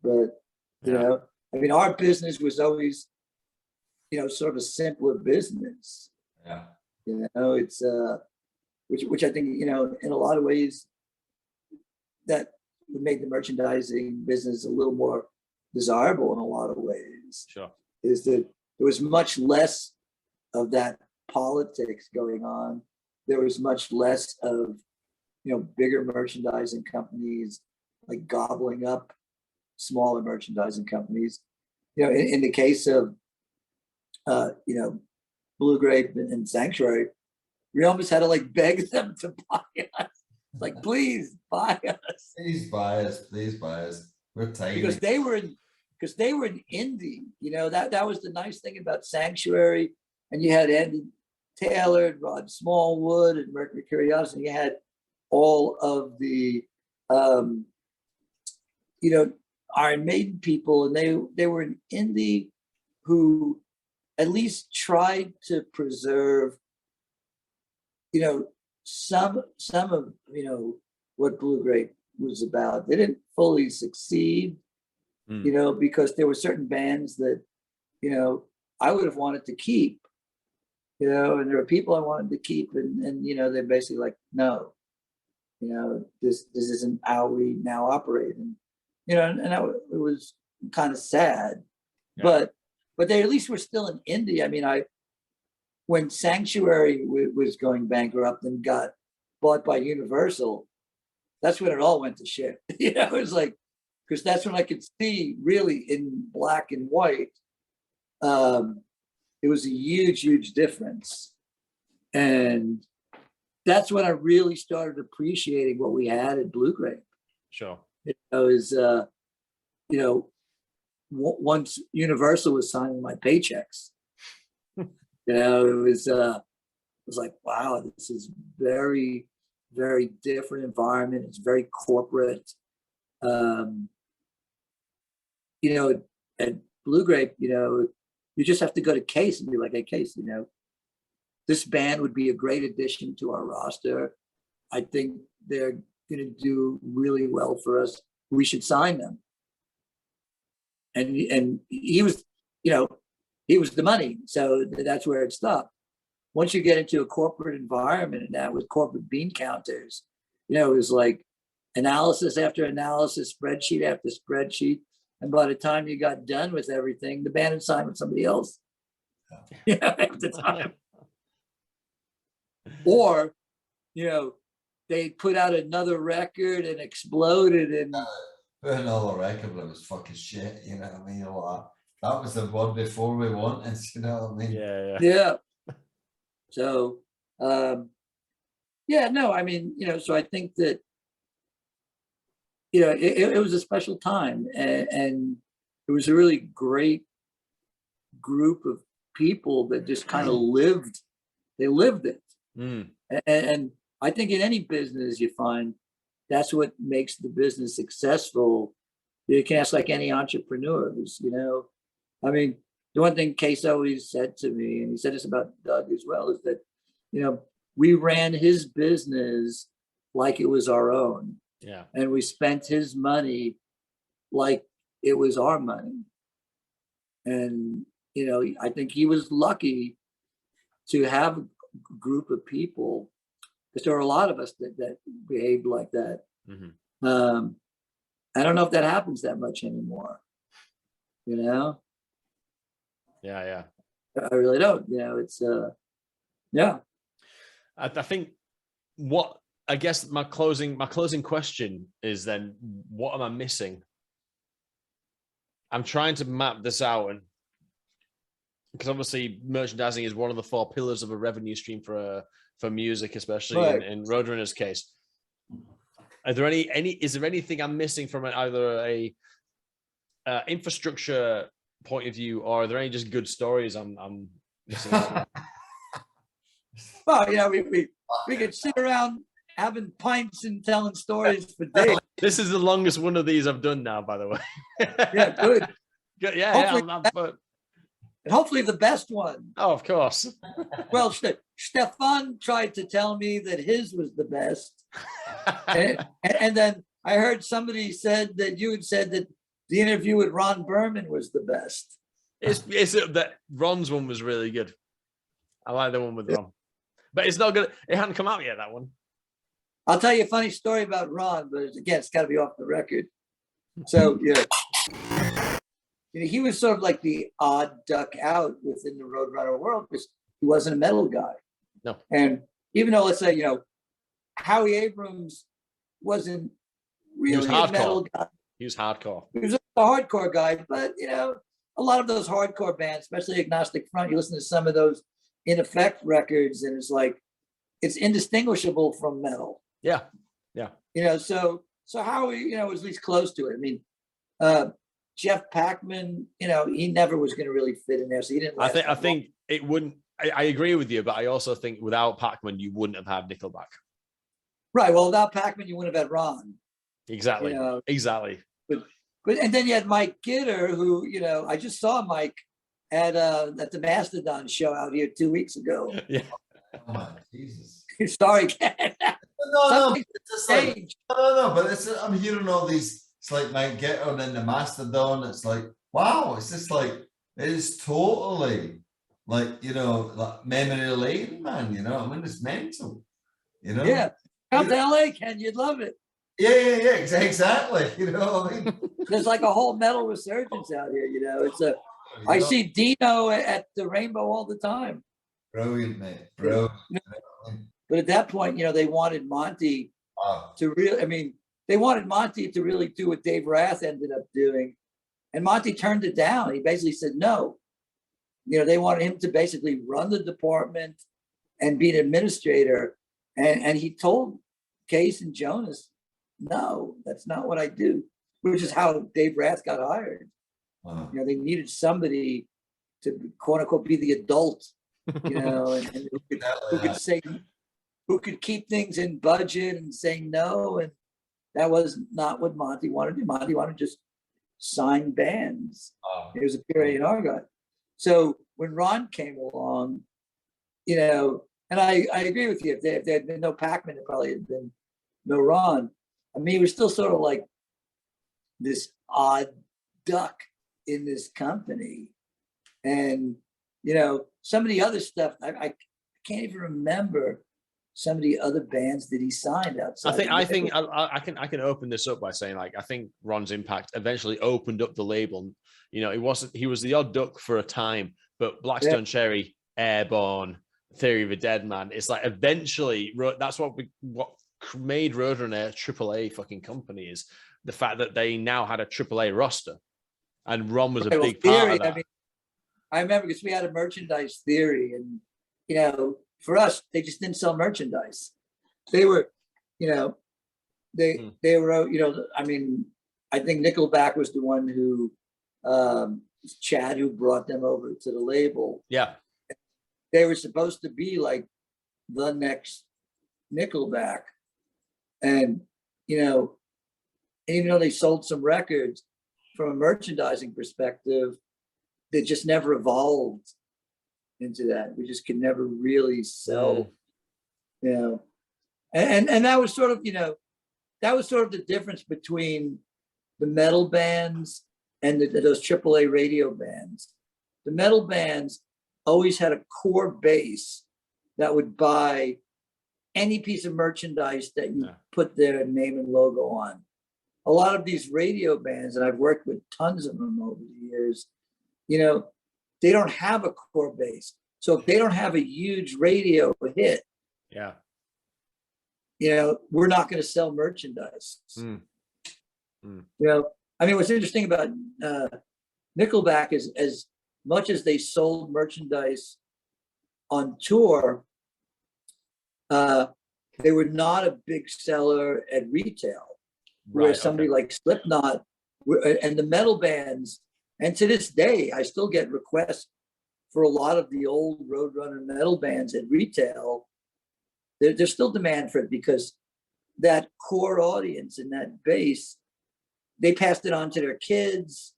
but you know, I mean, our business was always, you know, sort of a simpler business. Yeah. You know, it's which I think, you know, in a lot of ways that would make the merchandising business a little more desirable in a lot of ways. Sure. Is that there was much less of that politics going on. There was much less of, you know, bigger merchandising companies like gobbling up smaller merchandising companies. You know, in the case of you know, Blue Grape and Sanctuary, we almost had to like beg them to buy us. Like, please buy us. Please buy us. Please buy us. We're tiny. Because they were in indie. You know, that was the nice thing about Sanctuary. And you had Andy Taylor and Rod Smallwood and Mercury Curiosity. And you had all of the you know, Iron Maiden people, and they were an indie who at least tried to preserve, you know, some of, you know, what Blue Grape was about. They didn't fully succeed, you know, because there were certain bands that, you know, I would have wanted to keep, you know, and there were people I wanted to keep, and you know, they're basically like, no, you know, this isn't how we now operate. And you know, and it was kind of sad, but they at least were still an indie. I mean, when Sanctuary was going bankrupt and got bought by Universal, that's when it all went to shit. You know, it was like, because that's when I could see really in black and white. It was a huge difference, and that's when I really started appreciating what we had at Blue Grape. Sure. It was, you know, once Universal was signing my paychecks, you know, it was like, wow, this is very different environment. It's very corporate. You know, at Blue Grape, you know, you just have to go to Case and be like, hey, Case, you know, this band would be a great addition to our roster. I think they're going to do really well for us. We should sign them. And he was, you know, he was the money. So that's where it stopped. Once you get into a corporate environment and that with corporate bean counters, you know, it was like analysis after analysis, spreadsheet after spreadsheet. And by the time you got done with everything, the band had signed with somebody else. You know, at the time. Or, you know, they put out another record and exploded, and another record, but it was fucking shit, you know what I mean? That was the one before we wanted, you know what I mean? Yeah. So yeah, no, I mean, you know, so I think that, you know, it was a special time, and it was a really great group of people that just kind of lived it. And I think in any business you find that's what makes the business successful. You can ask like any entrepreneurs, you know, I mean, the one thing Case always said to me, and he said this about Doug as well, is that, we ran his business like it was our own. Yeah. And we spent his money like it was our money. And, I think he was lucky to have a group of people, because there are a lot of us that behaved like that. Mm-hmm. I don't know if that happens that much anymore. Yeah. I really don't. It's yeah. I think I guess my closing question is then, what am I missing? I'm trying to map this out, and because obviously merchandising is one of the 4 pillars of a revenue stream for music, especially right. in Roadrunner's case. Are there is there anything I'm missing from either a infrastructure point of view, or are there any just good stories I'm missing out? Well, we could sit around having pints and telling stories for days. This is the longest one of these I've done now, by the way. Yeah, good. Good. Yeah, And hopefully the best one. Oh, of course. Well, Stefan tried to tell me that his was the best. and then I heard somebody said that you had said that the interview with Ron Berman was the best. It's that Ron's one was really good. I like the one with Ron. But it's not good. It hadn't come out yet, that one. I'll tell you a funny story about Ron, but again, it's got to be off the record. So, he was sort of like the odd duck out within the Roadrunner world, because he wasn't a metal guy. No. And even though, let's say, Howie Abrams wasn't really a metal guy. He was hardcore. He was a hardcore guy, but, a lot of those hardcore bands, especially Agnostic Front, you listen to some of those In Effect records, and it's like, it's indistinguishable from metal. Yeah. So Howie, was at least close to it. I mean, Jeff Packman, he never was going to really fit in there, so he didn't. I think it wouldn't. I agree with you, but I also think without Packman, you wouldn't have had Nickelback. Right. Well, without Packman, you wouldn't have had Ron. Exactly. Exactly. But and then you had Mike Gitter, who I just saw Mike at the Mastodon show out here 2 weeks ago. Yeah. Oh my Jesus. Sorry, No, it's just like, no, but I'm hearing all these. It's like Mike Gitter and then the Mastodon. It's like, wow, it's just like, it is totally like, like memory lane, man. I mean, it's mental. Yeah, come to LA, Ken, you'd love it. Yeah, exactly. I mean, there's like a whole metal resurgence out here. It's I see Dino at the Rainbow all the time. Brilliant, mate. Brilliant. But at that point, they wanted Monty to really, they wanted Monty to really do what Dave Rath ended up doing. And Monty turned it down. He basically said no. They wanted him to basically run the department and be an administrator. And he told Case and Jonas, no, that's not what I do, which is how Dave Rath got hired. Wow. They needed somebody to, quote unquote, be the adult, and who could keep things in budget and say no. And that was not what Monty wanted to do. Monty wanted to just sign bands. He was a pure A&R guy. So when Ron came along, and I agree with you, if there had been no Packman, there probably had been no Ron. He was still sort of like this odd duck in this company. And, some of the other stuff, I can't even remember some of the other bands that he signed outside. I think I can open this up by saying, like, I think Ron's impact eventually opened up the label. He was the odd duck for a time, but Blackstone Cherry, Airborne, Theory of a Dead Man, it's like eventually that's what made Roadrunner a AAA fucking company, is the fact that they now had a AAA roster, and Ron was a big part of that. I remember because we had a merchandise theory, and for us, they just didn't sell merchandise. They were, they were, I think Nickelback was the one who, Chad, who brought them over to the label. Yeah. They were supposed to be like the next Nickelback. And, even though they sold some records, from a merchandising perspective, they just never evolved into that. We just could never really sell, you know. And that was sort of, you know, that was sort of the difference between the metal bands and those AAA radio bands. The metal bands always had a core base that would buy any piece of merchandise that you put their name and logo on. A lot of these radio bands, and I've worked with tons of them over the years, you know, they don't have a core base. So if they don't have a huge radio hit, you know, we're not going to sell merchandise. You know, I mean, what's interesting about Nickelback is, as much as they sold merchandise on tour, they were not a big seller at retail. Where somebody like Slipknot and the metal bands, and to this day, I still get requests for a lot of the old Roadrunner metal bands at retail. There's still demand for it because that core audience and that base, they passed it on to their kids.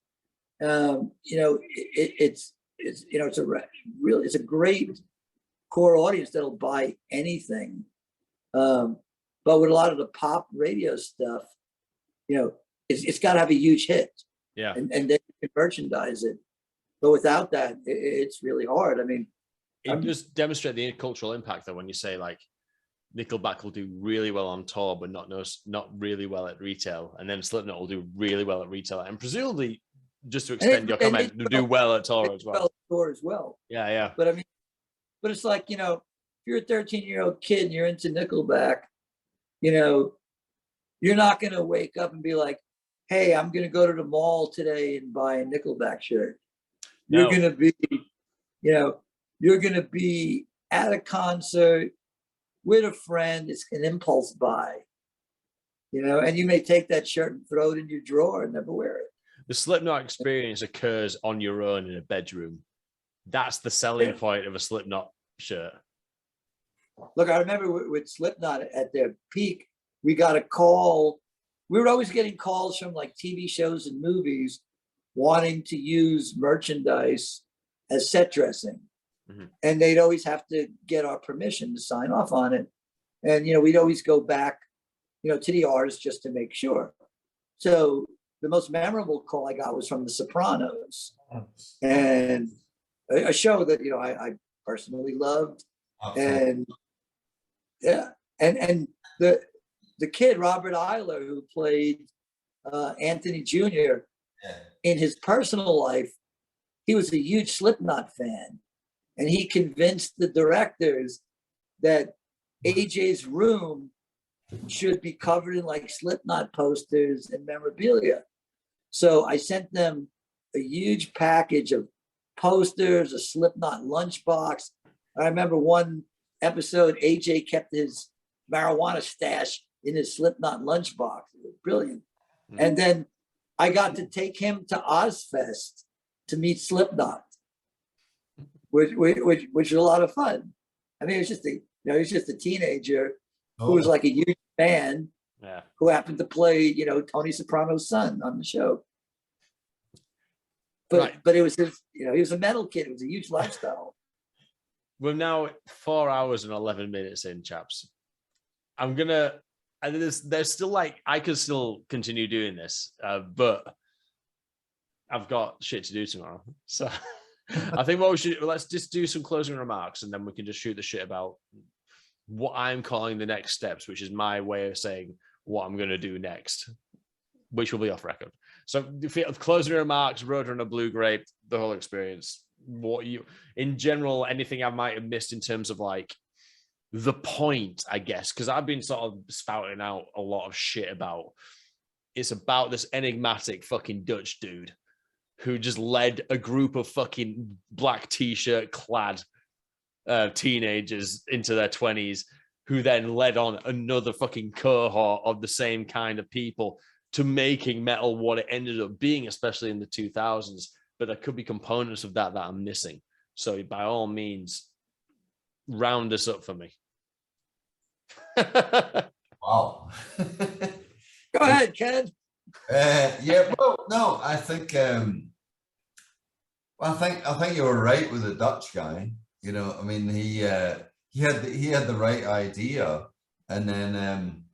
You know, it's you know, it's a great core audience that'll buy anything. But with a lot of the pop radio stuff, you know, it's got to have a huge hit, and then you can merchandise it. But without that, it's really hard. I mean, it just demonstrates the cultural impact, though, when you say like Nickelback will do really well on tour, but not really well at retail, and then Slipknot will do really well at retail, and presumably, just to extend your comment, to do well at tour as well. Yeah. But I mean, but it's like, you know, if you're a 13-year-old kid and you're into Nickelback, you know, you're not going to wake up and be like, hey, I'm going to go to the mall today and buy a Nickelback shirt. You're going to be, you know, you're going to be at a concert with a friend. It's an impulse buy, you know, and you may take that shirt and throw it in your drawer and never wear it. The Slipknot experience occurs on your own in a bedroom. That's the selling point of a Slipknot shirt. Look, I remember with Slipknot at their peak, we got a call. We were always getting calls from like TV shows and movies wanting to use merchandise as set dressing. And they'd always have to get our permission to sign off on it. And, you know, we'd always go back, you know, to the artist just to make sure. So the most memorable call I got was from The Sopranos, and a show that, you know, I personally loved. And and the kid, Robert Eiler, who played Anthony Jr., in his personal life, he was a huge Slipknot fan. And he convinced the directors that AJ's room should be covered in like Slipknot posters and memorabilia. So I sent them a huge package of posters, a Slipknot lunchbox. I remember one episode, AJ kept his marijuana stash in his Slipknot lunchbox. It was brilliant. And then I got to take him to Ozfest to meet Slipknot, which was a lot of fun. I mean, it was just a teenager who was like a huge fan, who happened to play, you know, Tony Soprano's son on the show. But it was his, you know, he was a metal kid. It was a huge lifestyle. We're now 4 hours and 11 minutes in, chaps. There's still like, I could still continue doing this, but I've got shit to do tomorrow. So I think let's just do some closing remarks, and then we can just shoot the shit about what I'm calling the next steps, which is my way of saying what I'm going to do next, which will be off record. So closing remarks, Roadrunner, Blue Grape, the whole experience, in general, anything I might have missed in terms of like the point, I guess, because I've been sort of spouting out a lot of shit about, it's about this enigmatic fucking Dutch dude who just led a group of fucking black t-shirt clad teenagers into their 20s, who then led on another fucking cohort of the same kind of people to making metal what it ended up being, especially in the 2000s. But there could be components of that I'm missing. So by all means, round this up for me. Wow. Go ahead, Ken. Yeah, well, no, I think Well, I think you were right with the Dutch guy. You know, I mean, he had the right idea, and then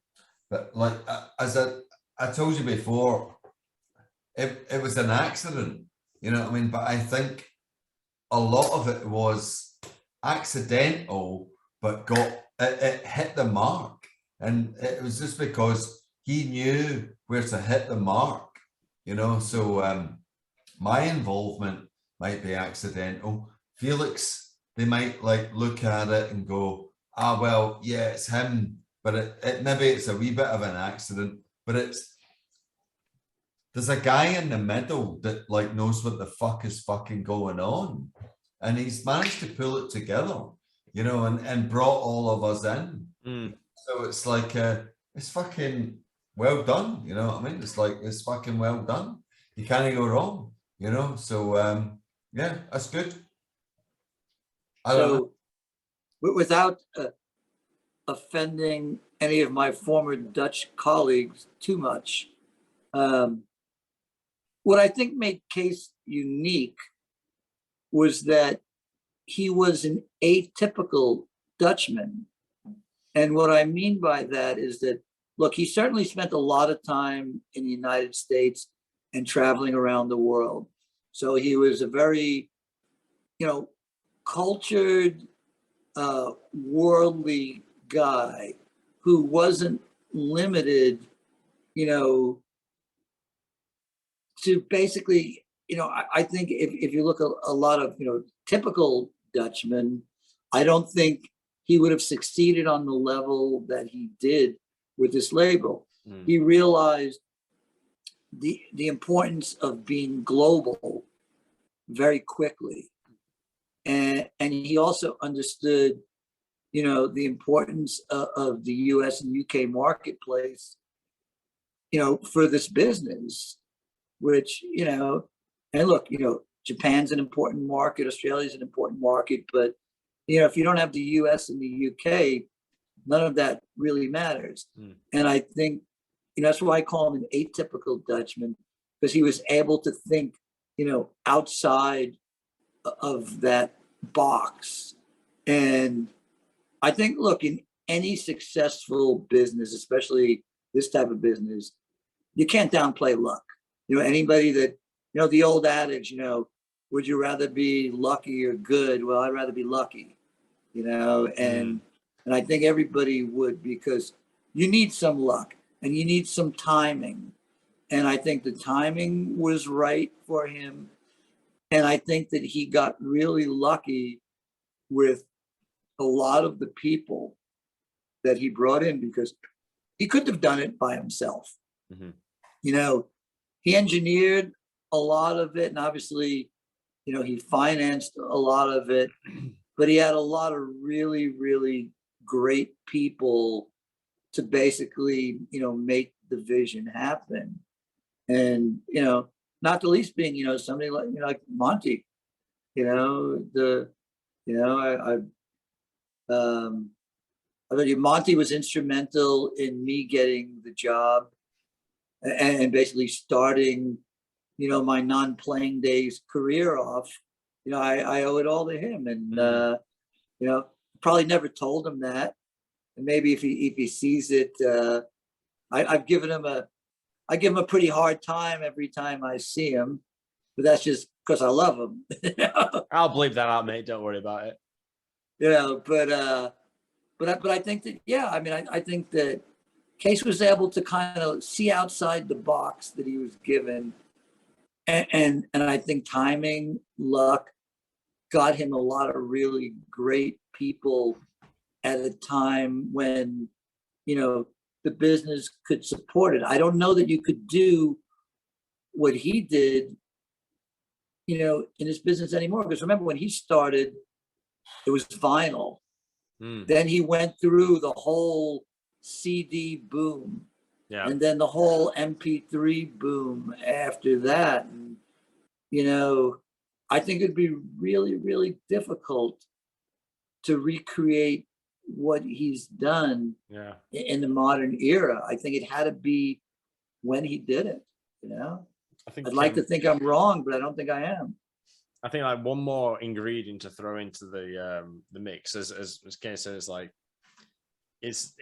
but like as I told you before, it was an accident. You know what I mean? But I think a lot of it was accidental, but it hit the mark, and it was just because he knew where to hit the mark. You know, so my involvement might be accidental. Felix, they might like look at it and go, ah, well, yeah, it's him, but it maybe it's a wee bit of an accident, but there's a guy in the middle that like knows what the fuck is fucking going on, and he's managed to pull it together, you know, and brought all of us in. So it's like it's fucking well done, you know what I mean? It's like it's fucking well done. You can't go wrong, you know. So yeah, that's good. I don't know. So without offending any of my former Dutch colleagues too much, what I think made Case unique was that he was an atypical Dutchman. And what I mean by that is that, look, he certainly spent a lot of time in the United States and traveling around the world. So he was a very, you know, cultured, worldly guy who wasn't limited, you know, to basically, you know, I think if you look at a lot of, you know, typical Dutchmen, I don't think he would have succeeded on the level that he did with this label. He realized the importance of being global very quickly. And he also understood, you know, the importance of the US and UK marketplace, you know, for this business, which, you know, and look, you know, Japan's an important market, Australia's an important market, but, you know, if you don't have the US and the UK, none of that really matters. And I think, you know, that's why I call him an atypical Dutchman, because he was able to think, you know, outside of that box. And I think, look, in any successful business, especially this type of business, you can't downplay luck. You know, anybody that, you know, the old adage, you know, would you rather be lucky or good? Well, I'd rather be lucky, you know, and I think everybody would, because you need some luck and you need some timing. And I think the timing was right for him. And I think that he got really lucky with a lot of the people that he brought in, because he couldn't have done it by himself. You know, he engineered a lot of it, and obviously, you know, he financed a lot of it, but he had a lot of really, really great people to basically, you know, make the vision happen. And, you know, not the least being, you know, somebody like, you know, like Monty, you know, I thought Monty was instrumental in me getting the job and basically starting, you know, my non-playing days career off. You know, I owe it all to him. And, you know, probably never told him that. And maybe if he sees it, I give him a pretty hard time every time I see him, but that's just because I love him. You know? I'll bleep that out, mate. Don't worry about it. You know, but I think that, yeah, I mean, I think that Case was able to kind of see outside the box that he was given. And I think timing, luck got him a lot of really great people at a time when, you know, the business could support it. I don't know that you could do what he did, you know, in his business anymore. Because remember, when he started, it was vinyl. Then he went through the whole CD boom. Yeah. And then the whole MP3 boom after that. And, you know, I think it'd be really, really difficult to recreate what he's done in the modern era. I think it had to be when he did it, you know? I'd like to think I'm wrong, but I don't think I am. I think like one more ingredient to throw into the mix, as Kay says, like it's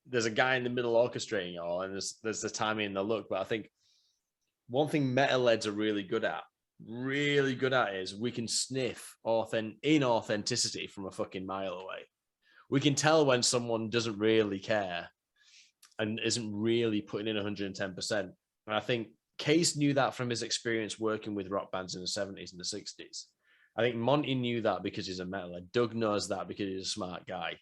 there's a guy in the middle orchestrating it all, and there's the timing and the look. But I think one thing metalheads are really good at is we can sniff inauthenticity from a fucking mile away. We can tell when someone doesn't really care and isn't really putting in 110%. And I think Case knew that from his experience working with rock bands in the 70s and the 60s. I think Monty knew that because he's a metalhead. Doug knows that because he's a smart guy.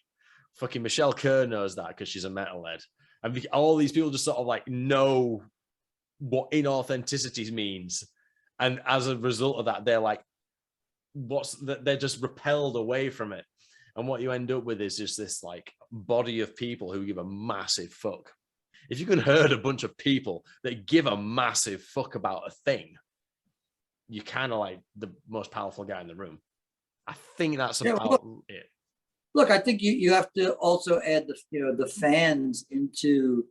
Fucking Michelle Kerr knows that because she's a metalhead. And all these people just sort of like know what inauthenticity means. And as a result of that, they're like, they're just repelled away from it. And what you end up with is just this like body of people who give a massive fuck. If you can herd a bunch of people that give a massive fuck about a thing, you're kind of like the most powerful guy in the room. I think that's about it. Look, I think you have to also add the fans into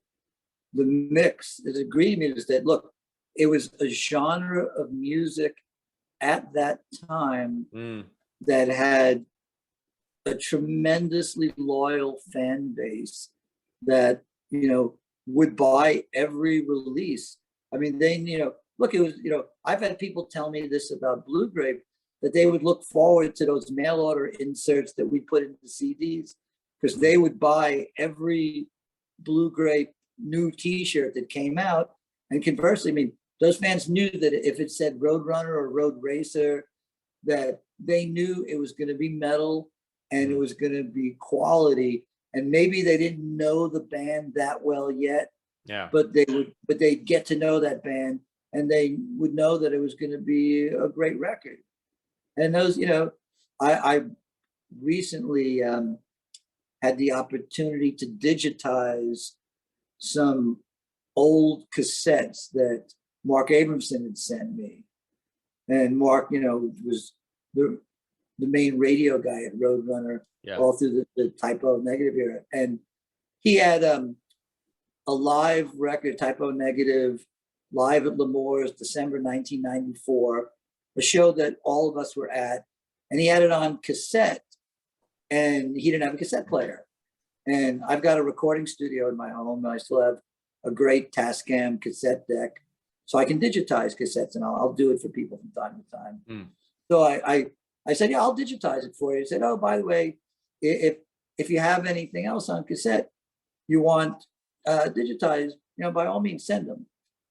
the mix. There's agreement is that, look, it was a genre of music at that time that had a tremendously loyal fan base that, would buy every release. I mean, look, it was, I've had people tell me this about Blue Grape, that they would look forward to those mail order inserts that we put into CDs, because they would buy every Blue Grape new t-shirt that came out. And conversely, I mean, those fans knew that if it said Roadrunner or Road Racer, that they knew it was going to be metal and it was going to be quality. And maybe they didn't know the band that well yet, but they'd get to know that band, and they would know that it was going to be a great record. And those, I recently had the opportunity to digitize some old cassettes that Mark Abramson had sent me. And Mark, was the main radio guy at Roadrunner all through the Typo Negative era. And he had a live record, Typo Negative, live at L'Amour's, December 1994, a show that all of us were at. And he had it on cassette, and he didn't have a cassette player. And I've got a recording studio in my home, and I still have a great Tascam cassette deck, so I can digitize cassettes, and I'll do it for people from time to time. So I said, yeah, I'll digitize it for you. He said, oh, by the way, if you have anything else on cassette you want digitized, by all means send them.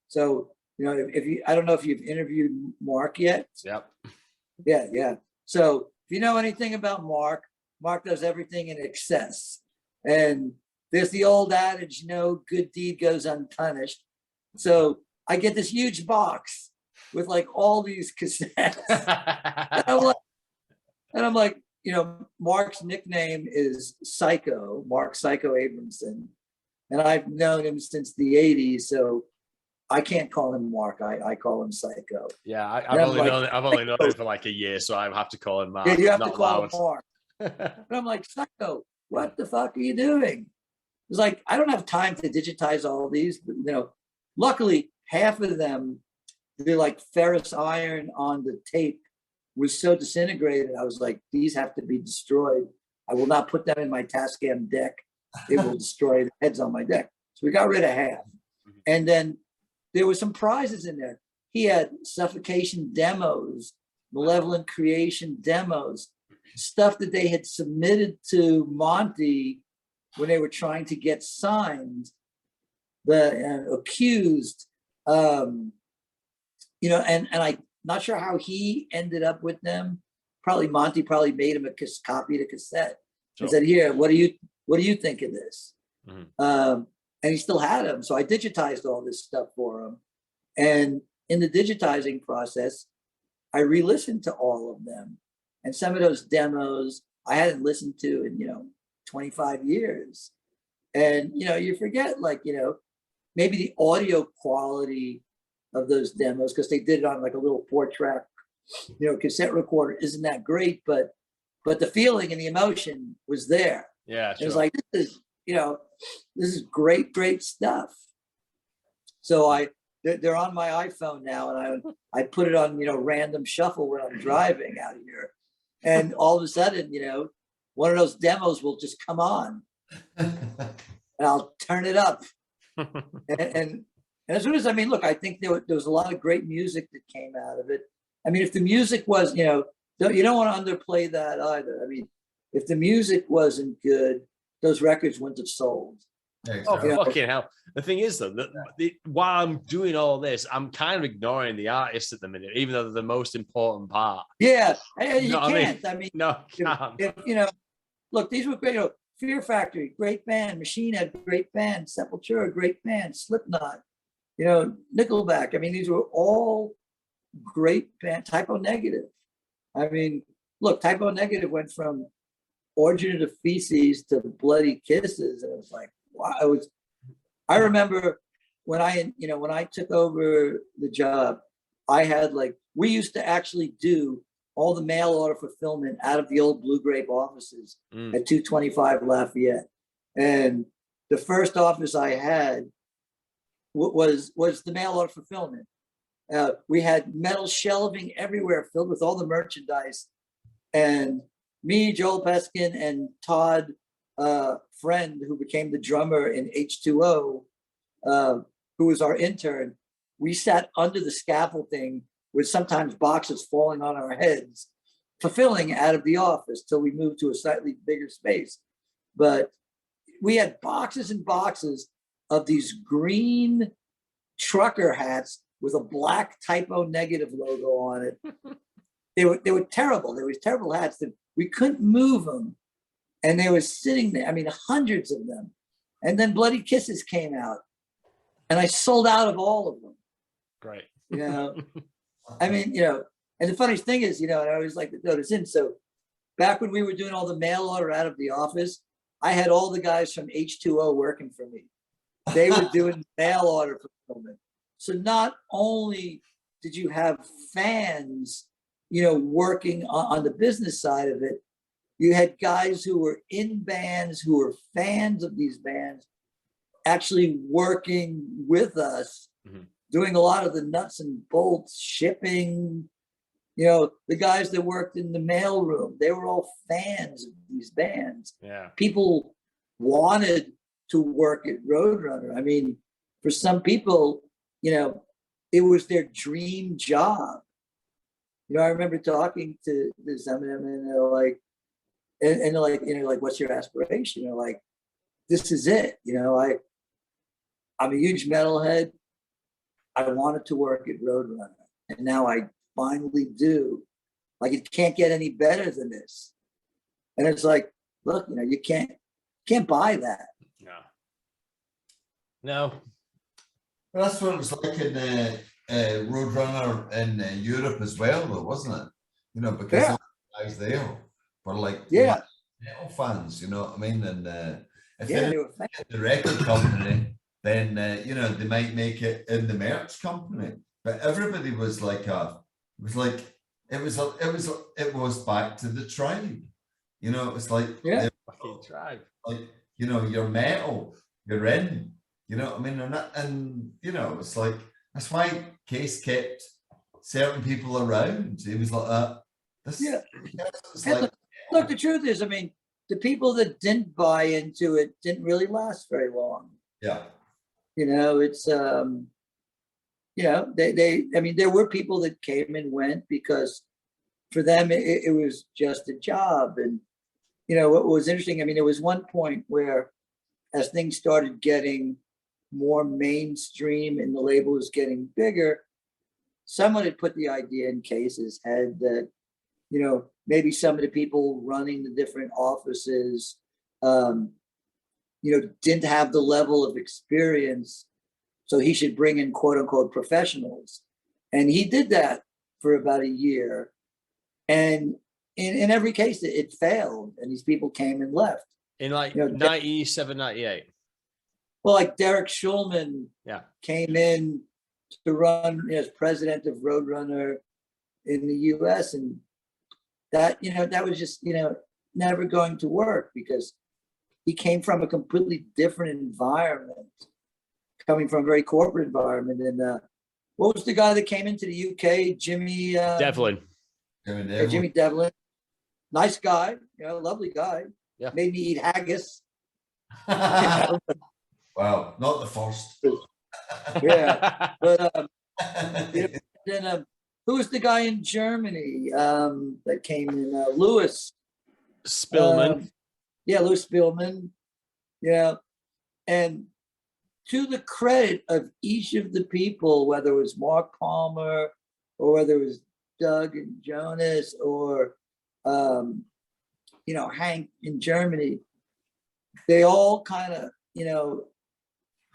So, if you, I don't know if you've interviewed Mark yet. Yep. Yeah. So if you know anything about Mark does everything in excess. And there's the old adage, good deed goes unpunished. So I get this huge box with like all these cassettes. and I'm like, Mark's nickname is Psycho, Mark Psycho Abramson. And I've known him since the 80s. So I can't call him Mark. I call him Psycho. Yeah, I've only known him for like a year, so I have to call him Mark. Yeah, you have to call him Mark. But I'm like, Psycho, what the fuck are you doing? It's like, I don't have time to digitize all these, but luckily half of them, they're like ferrous iron on the tape was so disintegrated. I was like, these have to be destroyed. I will not put them in my Tascam deck. It will destroy the heads on my deck. So we got rid of half. And then there were some prizes in there. He had Suffocation demos, Malevolent Creation demos, stuff that they had submitted to Monty when they were trying to get signed. The Accused, and I'm not sure how he ended up with them. Probably Monty made him a copy to cassette. Sure. And said, "Here, what do you think of this?" And he still had them, so I digitized all this stuff for him. And in the digitizing process, I re-listened to all of them, and some of those demos I hadn't listened to in 25 years. And you forget, maybe the audio quality of those demos, because they did it on like a little 4-track cassette recorder, isn't that great, but the feeling and the emotion was there. Yeah, sure. It was like, this is great stuff. So I they're on my iPhone now, and I put it on, random shuffle when I'm driving out here, and all of a sudden, one of those demos will just come on, and I'll turn it up, and as soon as look, I think there was a lot of great music that came out of it. I mean, if the music was, you don't want to underplay that either. I mean, if the music wasn't good, those records wouldn't have sold. Exactly. Oh, fucking hell. The thing is, though, while I'm doing all this, I'm kind of ignoring the artists at the minute, even though they're the most important part. Yeah, You you know what I mean? can't. I mean, No, can't. look, these were great. Fear Factory, great band. Machine Head, great band. Sepultura, great band. Slipknot, Nickelback. I mean, these were all great band. Typo Negative. I mean, look, Typo Negative went from Origin of Feces to Bloody Kisses, and it was like, wow. I remember when I took over the job, I had we used to actually do all the mail order fulfillment out of the old Blue Grape offices at 225 Lafayette. And the first office I had was the mail order fulfillment. We had metal shelving everywhere filled with all the merchandise. And me, Joel Peskin, and Todd Friend, who became the drummer in H2O, who was our intern, we sat under the scaffolding with sometimes boxes falling on our heads, fulfilling out of the office till we moved to a slightly bigger space. But we had boxes and boxes of these green trucker hats with a black Typo Negative logo on it. They were terrible. They were terrible hats that we couldn't move them. And they were sitting there, I mean, hundreds of them. And then Bloody Kisses came out. And I sold out of all of them. Great. I mean, and the funniest thing is, and I always like to throw this in. So back when we were doing all the mail order out of the office, I had all the guys from H2O working for me. They were doing mail order fulfillment. So not only did you have fans, working on the business side of it, you had guys who were in bands, who were fans of these bands, actually working with us, doing a lot of the nuts and bolts, shipping. The guys that worked in the mail room, they were all fans of these bands. Yeah. People wanted to work at Roadrunner. I mean, for some people, it was their dream job. I remember talking to some of them, and they're like, and they're like, what's your aspiration? They're like, this is it. I'm a huge metalhead. I wanted to work at Roadrunner, and now I finally do. It can't get any better than this. And it's like, look, you can't buy that. No. Well, that's what it was like in Roadrunner in Europe as well, though, wasn't it? Because all the guys there were metal fans, you know what I mean? And if they were the record company, then they might make it in the merch company. But everybody was it was back to the tribe. It was like fucking tribe. You're metal, you're in. You know what I mean? And it's like, that's why Case kept certain people around. He was like that. Look, the truth is, I mean, the people that didn't buy into it didn't really last very long. Yeah. It's there were people that came and went because for them it was just a job. And what was interesting, I mean, there was one point where, as things started getting more mainstream and the label was getting bigger, someone had put the idea in Case's head that maybe some of the people running the different offices didn't have the level of experience, so he should bring in quote unquote professionals. And he did that for about a year, and in every case it failed, and these people came and left in 97, 98. Well, like Derek Schulman came in to run as president of Roadrunner in the US, and that that was just never going to work because he came from a completely different environment, coming from a very corporate environment, and what was the guy that came into the UK? Jimmy Devlin. Yeah, Jimmy Devlin. Nice guy, lovely guy. Yeah. Made me eat haggis. Wow, not the first. Yeah, but then who was the guy in Germany that came in? Louis Spillman. Yeah, Louis Spillman. Yeah, and to the credit of each of the people, whether it was Mark Palmer or whether it was Doug and Jonas or Hank in Germany, they all kind of,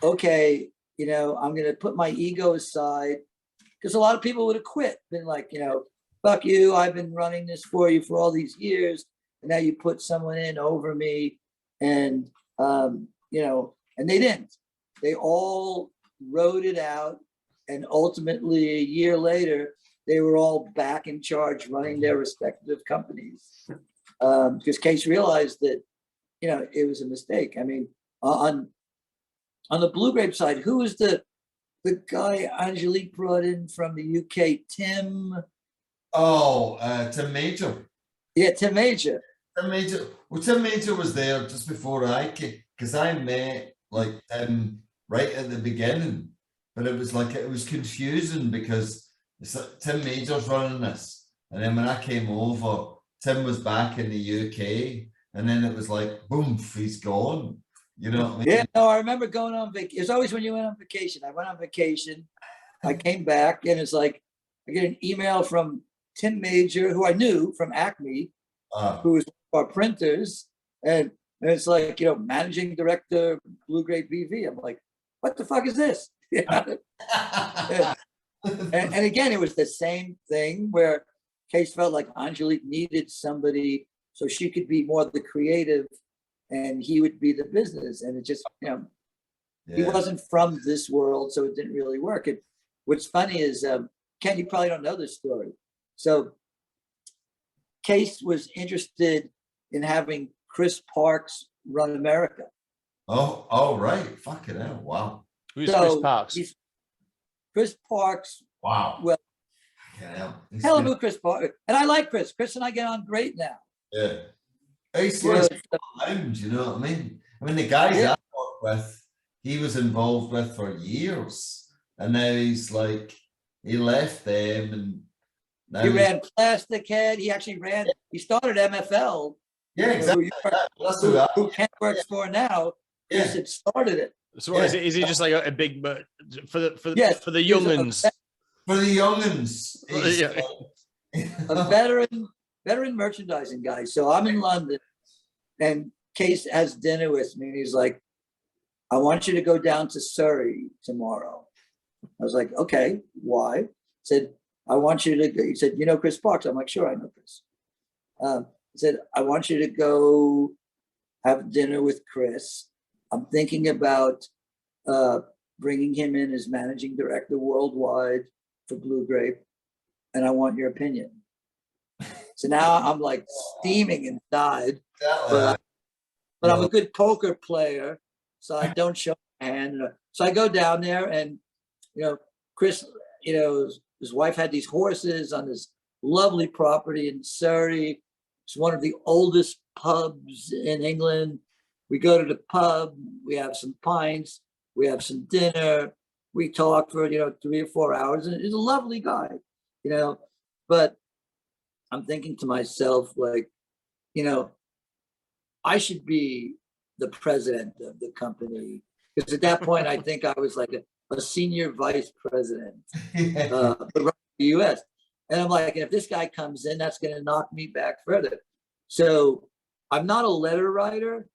okay, I'm going to put my ego aside, because a lot of people would have quit, been like, fuck you, I've been running this for you for all these years, and now you put someone in over me, and and they didn't. They all wrote it out, and ultimately a year later, they were all back in charge running their respective companies, because Case realized that, it was a mistake. I mean, on the Blue Grape side, who was the guy Angelique brought in from the UK? Tim Major. Yeah, Tim Major. Tim Major. Well, Tim Major was there just before I came, because I met like Tim right at the beginning, but it was confusing because it's like Tim Major's running this, and then when I came over, Tim was back in the UK, and then it was like boom, he's gone. You know what I mean? Yeah, no, I remember going on vacation. It's always when you went on vacation. I went on vacation. I came back, and it's like I get an email from Tim Major, who I knew from Acme, who was our printers, and it's like, managing director, Blue Grape BV. I'm like, what the fuck is this? And again, it was the same thing where Case felt like Angelique needed somebody so she could be more the creative, and he would be the business. And it just, he wasn't from this world, so it didn't really work. And what's funny is, Ken, you probably don't know this story. So Case was interested in having Chris Parks run America. Oh, right. Fucking hell. Wow. Who's Chris Parks? Chris Parks. Wow. Well, hell of a Chris Parks. And I like Chris. Chris and I get on great now. Yeah. I used to around, you know what I mean? I mean, the guys I worked with, he was involved with for years. And now he's like, he left them, and now he ran Plastic Head. He actually he started MFL. Yeah, exactly. Who Ken works for now. He started it. So what, is he just like a big for the youngins? For the youngins. A veteran merchandising guy. So I'm in London, and Case has dinner with me, and he's like, I want you to go down to Surrey tomorrow. I was like, okay, why? He said, I want you to go. He said, Chris Parks? I'm like, sure, I know Chris. He said, I want you to go have dinner with Chris. I'm thinking about bringing him in as managing director worldwide for Blue Grape, and I want your opinion. So now I'm like steaming inside, but I'm a good poker player, so I don't show my hand. So I go down there, and Chris, his wife had these horses on this lovely property in Surrey. It's one of the oldest pubs in England. We go to the pub, we have some pints, we have some dinner, we talk for 3 or 4 hours, and he's a lovely guy, but I'm thinking to myself, like, I should be the president of the company, because at that point I think I was like a senior vice president for the US. And I'm like, if this guy comes in, that's going to knock me back further. So I'm not a letter writer,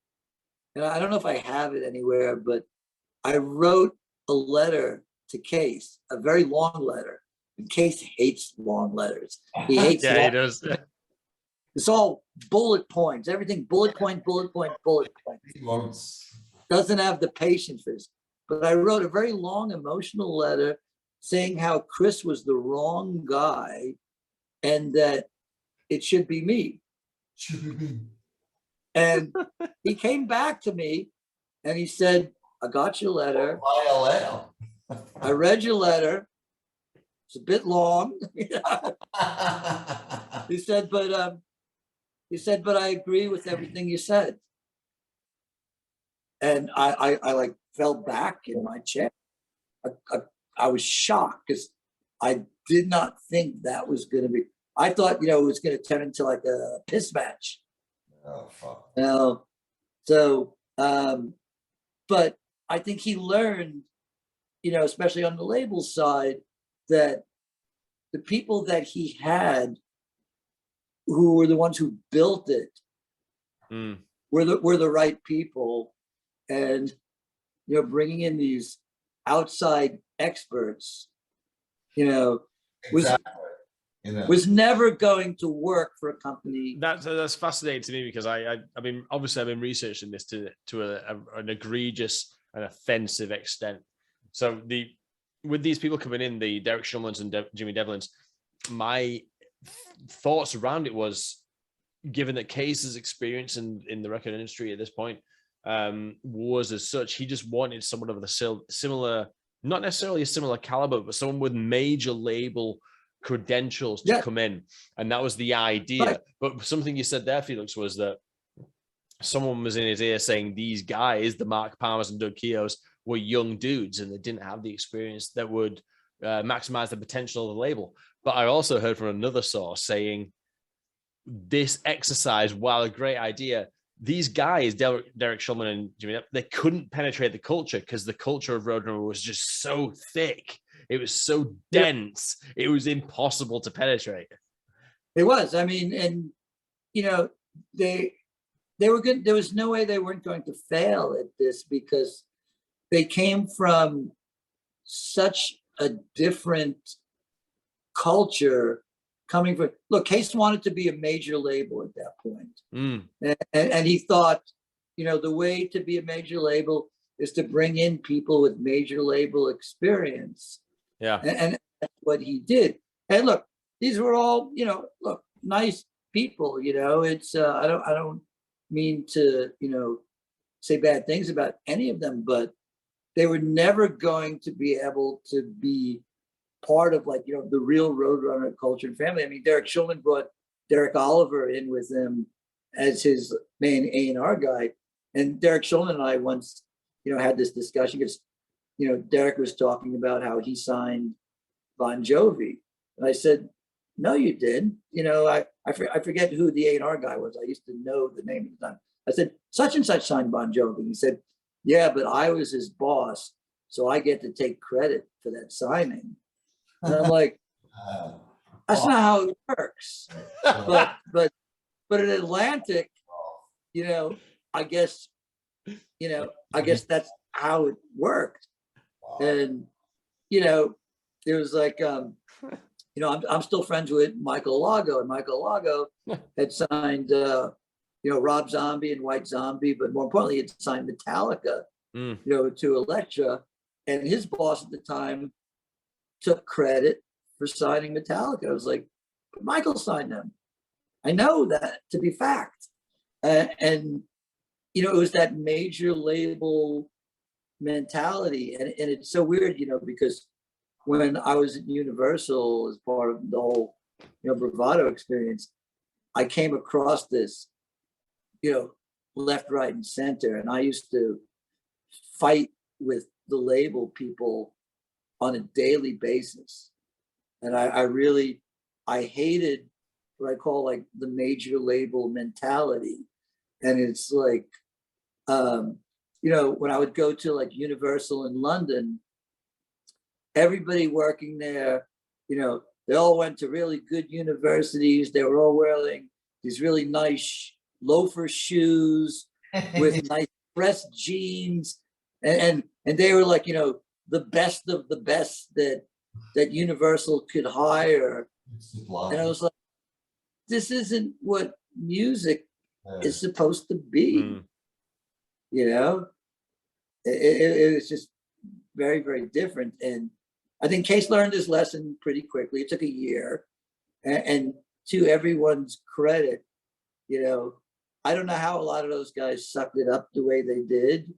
and I don't know if I have it anywhere, but I wrote a letter to Case, a very long letter. And Case hates long letters. He hates he does. It's all bullet points, everything bullet point, bullet point, bullet point. Doesn't have the patience for this. But I wrote a very long emotional letter saying how Chris was the wrong guy and that it should be me. And he came back to me and he said, I got your letter. I read your letter. It's a bit long. You know? He said, but I agree with everything you said. And I like fell back in my chair. I was shocked because I did not think that was going to be. I thought, you know, it was going to turn into like a piss match. Oh, fuck. So, but I think he learned, you know, especially on the label side, that the people that he had, who were the ones who built it, were the right people, and you know, bringing in these outside experts, you know, was never going to work for a company. That's fascinating to me because I mean, obviously I've been researching this to an egregious and offensive extent. So with these people coming in, the Derek Shumlins and Jimmy Devlins, my thoughts around it was, given that Case's experience in the record industry at this point was as such, he just wanted someone of the similar, not necessarily a similar caliber, but someone with major label credentials to come in. And that was the idea. Right. But something you said there, Felix, was that someone was in his ear saying these guys, the Mark Palmers and Doug Keoghs, were young dudes and they didn't have the experience that would maximize the potential of the label. But I also heard from another source saying this exercise, while a great idea, these guys, Derek Shulman and Jimmy, they couldn't penetrate the culture because the culture of Roadrunner was just so thick. It was so dense. It was impossible to penetrate. It was. I mean, and you know, they were good. There was no way they weren't going to fail at this because they came from such a different culture. Coming from, look, Case wanted to be a major label at that point. And he thought, you know, the way to be a major label is to bring in people with major label experience. Yeah. And that's what he did. And look, these were all, you know, look, nice people, you know, it's, I don't mean to, you know, say bad things about any of them, but they were never going to be able to be part of, like, you know, the real Roadrunner culture and family. I mean, Derek Shulman brought Derek Oliver in with him as his main A&R guy. And Derek Shulman and I once, you know, had this discussion because, you know, Derek was talking about how he signed Bon Jovi. And I said, no, you didn't. You know, I forget who the A&R guy was. I used to know the name at the time. I said, such and such signed Bon Jovi. He said, yeah, but I was his boss, so I get to take credit for that signing. And I'm like, that's not how it works. But in Atlantic, you know, I guess that's how it worked. And, you know, it was like, you know, I'm still friends with Michael Lago, and Michael Lago had signed, you know, Rob Zombie and White Zombie, but more importantly, had signed Metallica, you know, to Elektra. And his boss at the time took credit for signing Metallica. I was like, Michael signed them. I know that to be fact. And, you know, it was that major label mentality. And it's so weird, you know, because when I was at Universal as part of the whole, you know, Bravado experience, I came across this, you know, left, right, and center. And I used to fight with the label people on a daily basis. And I hated what I call like the major label mentality. And it's like, you know, when I would go to like Universal in London, everybody working there, you know, they all went to really good universities. They were all wearing these really nice loafer shoes with nice pressed jeans. And they were like, you know, the best of the best that Universal could hire. And I was like, this isn't what music is supposed to be. You know, it was just very, very different. And I think Case learned his lesson pretty quickly. It took a year. And to everyone's credit, you know, I don't know how a lot of those guys sucked it up the way they did,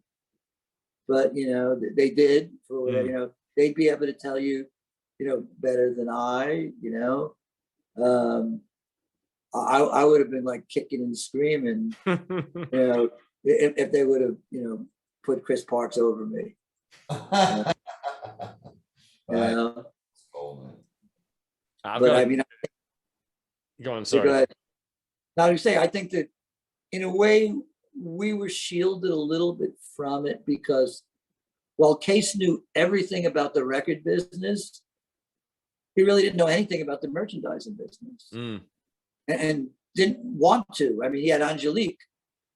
but, you know, they did for whatever, you know, they'd be able to tell you, better than I, I would have been like kicking and screaming, if they would have, put Chris Parks over me. Right. But I I mean, go on, sorry. now you say, I think that in a way we were shielded a little bit from it because while Case knew everything about the record business, he really didn't know anything about the merchandising business. And didn't want to. I mean, he had Angelique,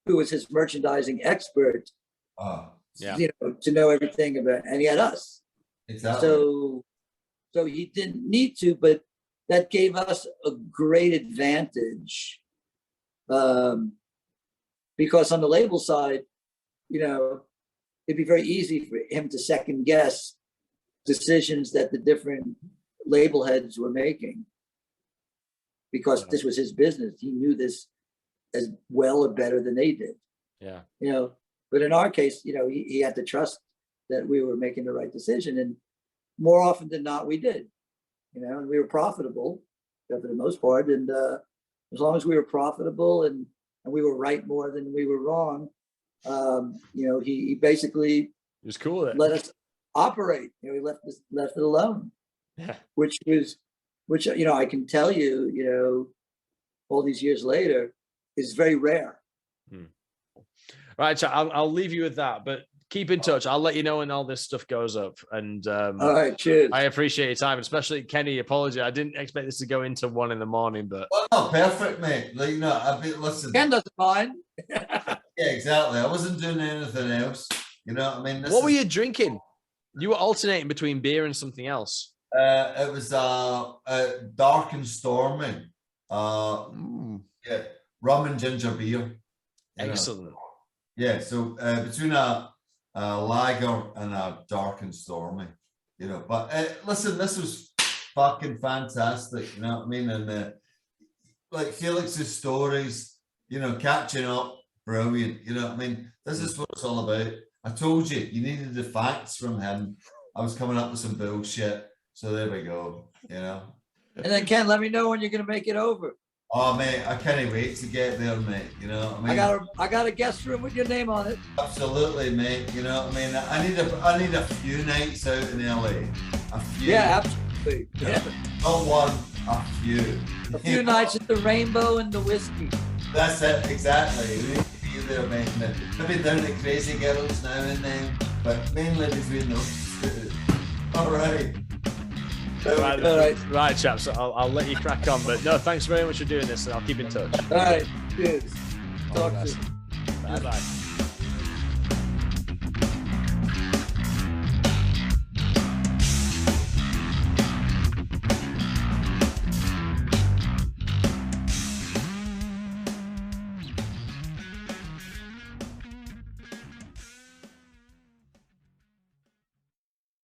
who was his merchandising expert, to know everything about, and he had us. Exactly. So he didn't need to, but that gave us a great advantage. Because on the label side, it'd be very easy for him to second guess decisions that the different label heads were making. Because this was his business. He knew this as well or better than they did. Yeah. But in our case, he had to trust that we were making the right decision. And more often than not, we did. And we were profitable for the most part. And as long as we were profitable and we were right more than we were wrong, he basically it was cool. Let us operate. He left it alone. Yeah. Which I can tell you, all these years later, is very rare. Right, so I'll leave you with that, but keep in touch. I'll let you know when all this stuff goes up. And all right, cheers. I appreciate your time, especially Kenny. Apology, I didn't expect this to go into 1 a.m, but well, no, perfect, mate. Listen. Ken doesn't mind. Yeah, exactly. I wasn't doing anything else. You know what I mean? What were you drinking? You were alternating between beer and something else. It was dark and stormy. Yeah, rum and ginger beer. Excellent. Yeah, so between a lager and a dark and stormy, But listen, this was fucking fantastic. You know what I mean? And like Felix's stories, catching up, brilliant. You know what I mean? This is what it's all about. I told you needed the facts from him. I was coming up with some bullshit. So there we go, And then Ken, let me know when you're gonna make it over. Oh mate, I can't wait to get there, mate. I got a guest room with your name on it. Absolutely, mate. I need a few nights out in LA. A few. Yeah, absolutely. Yeah. Not one, a few. A few nights at the Rainbow and the whiskey. That's it, exactly. We need to be there, mate. Maybe down to Crazy Girls now and then, but mainly between those two. All right. Right, chaps. I'll let you crack on, but no, thanks very much for doing this, and I'll keep in touch. All right, cheers. Talk to you. Bye bye.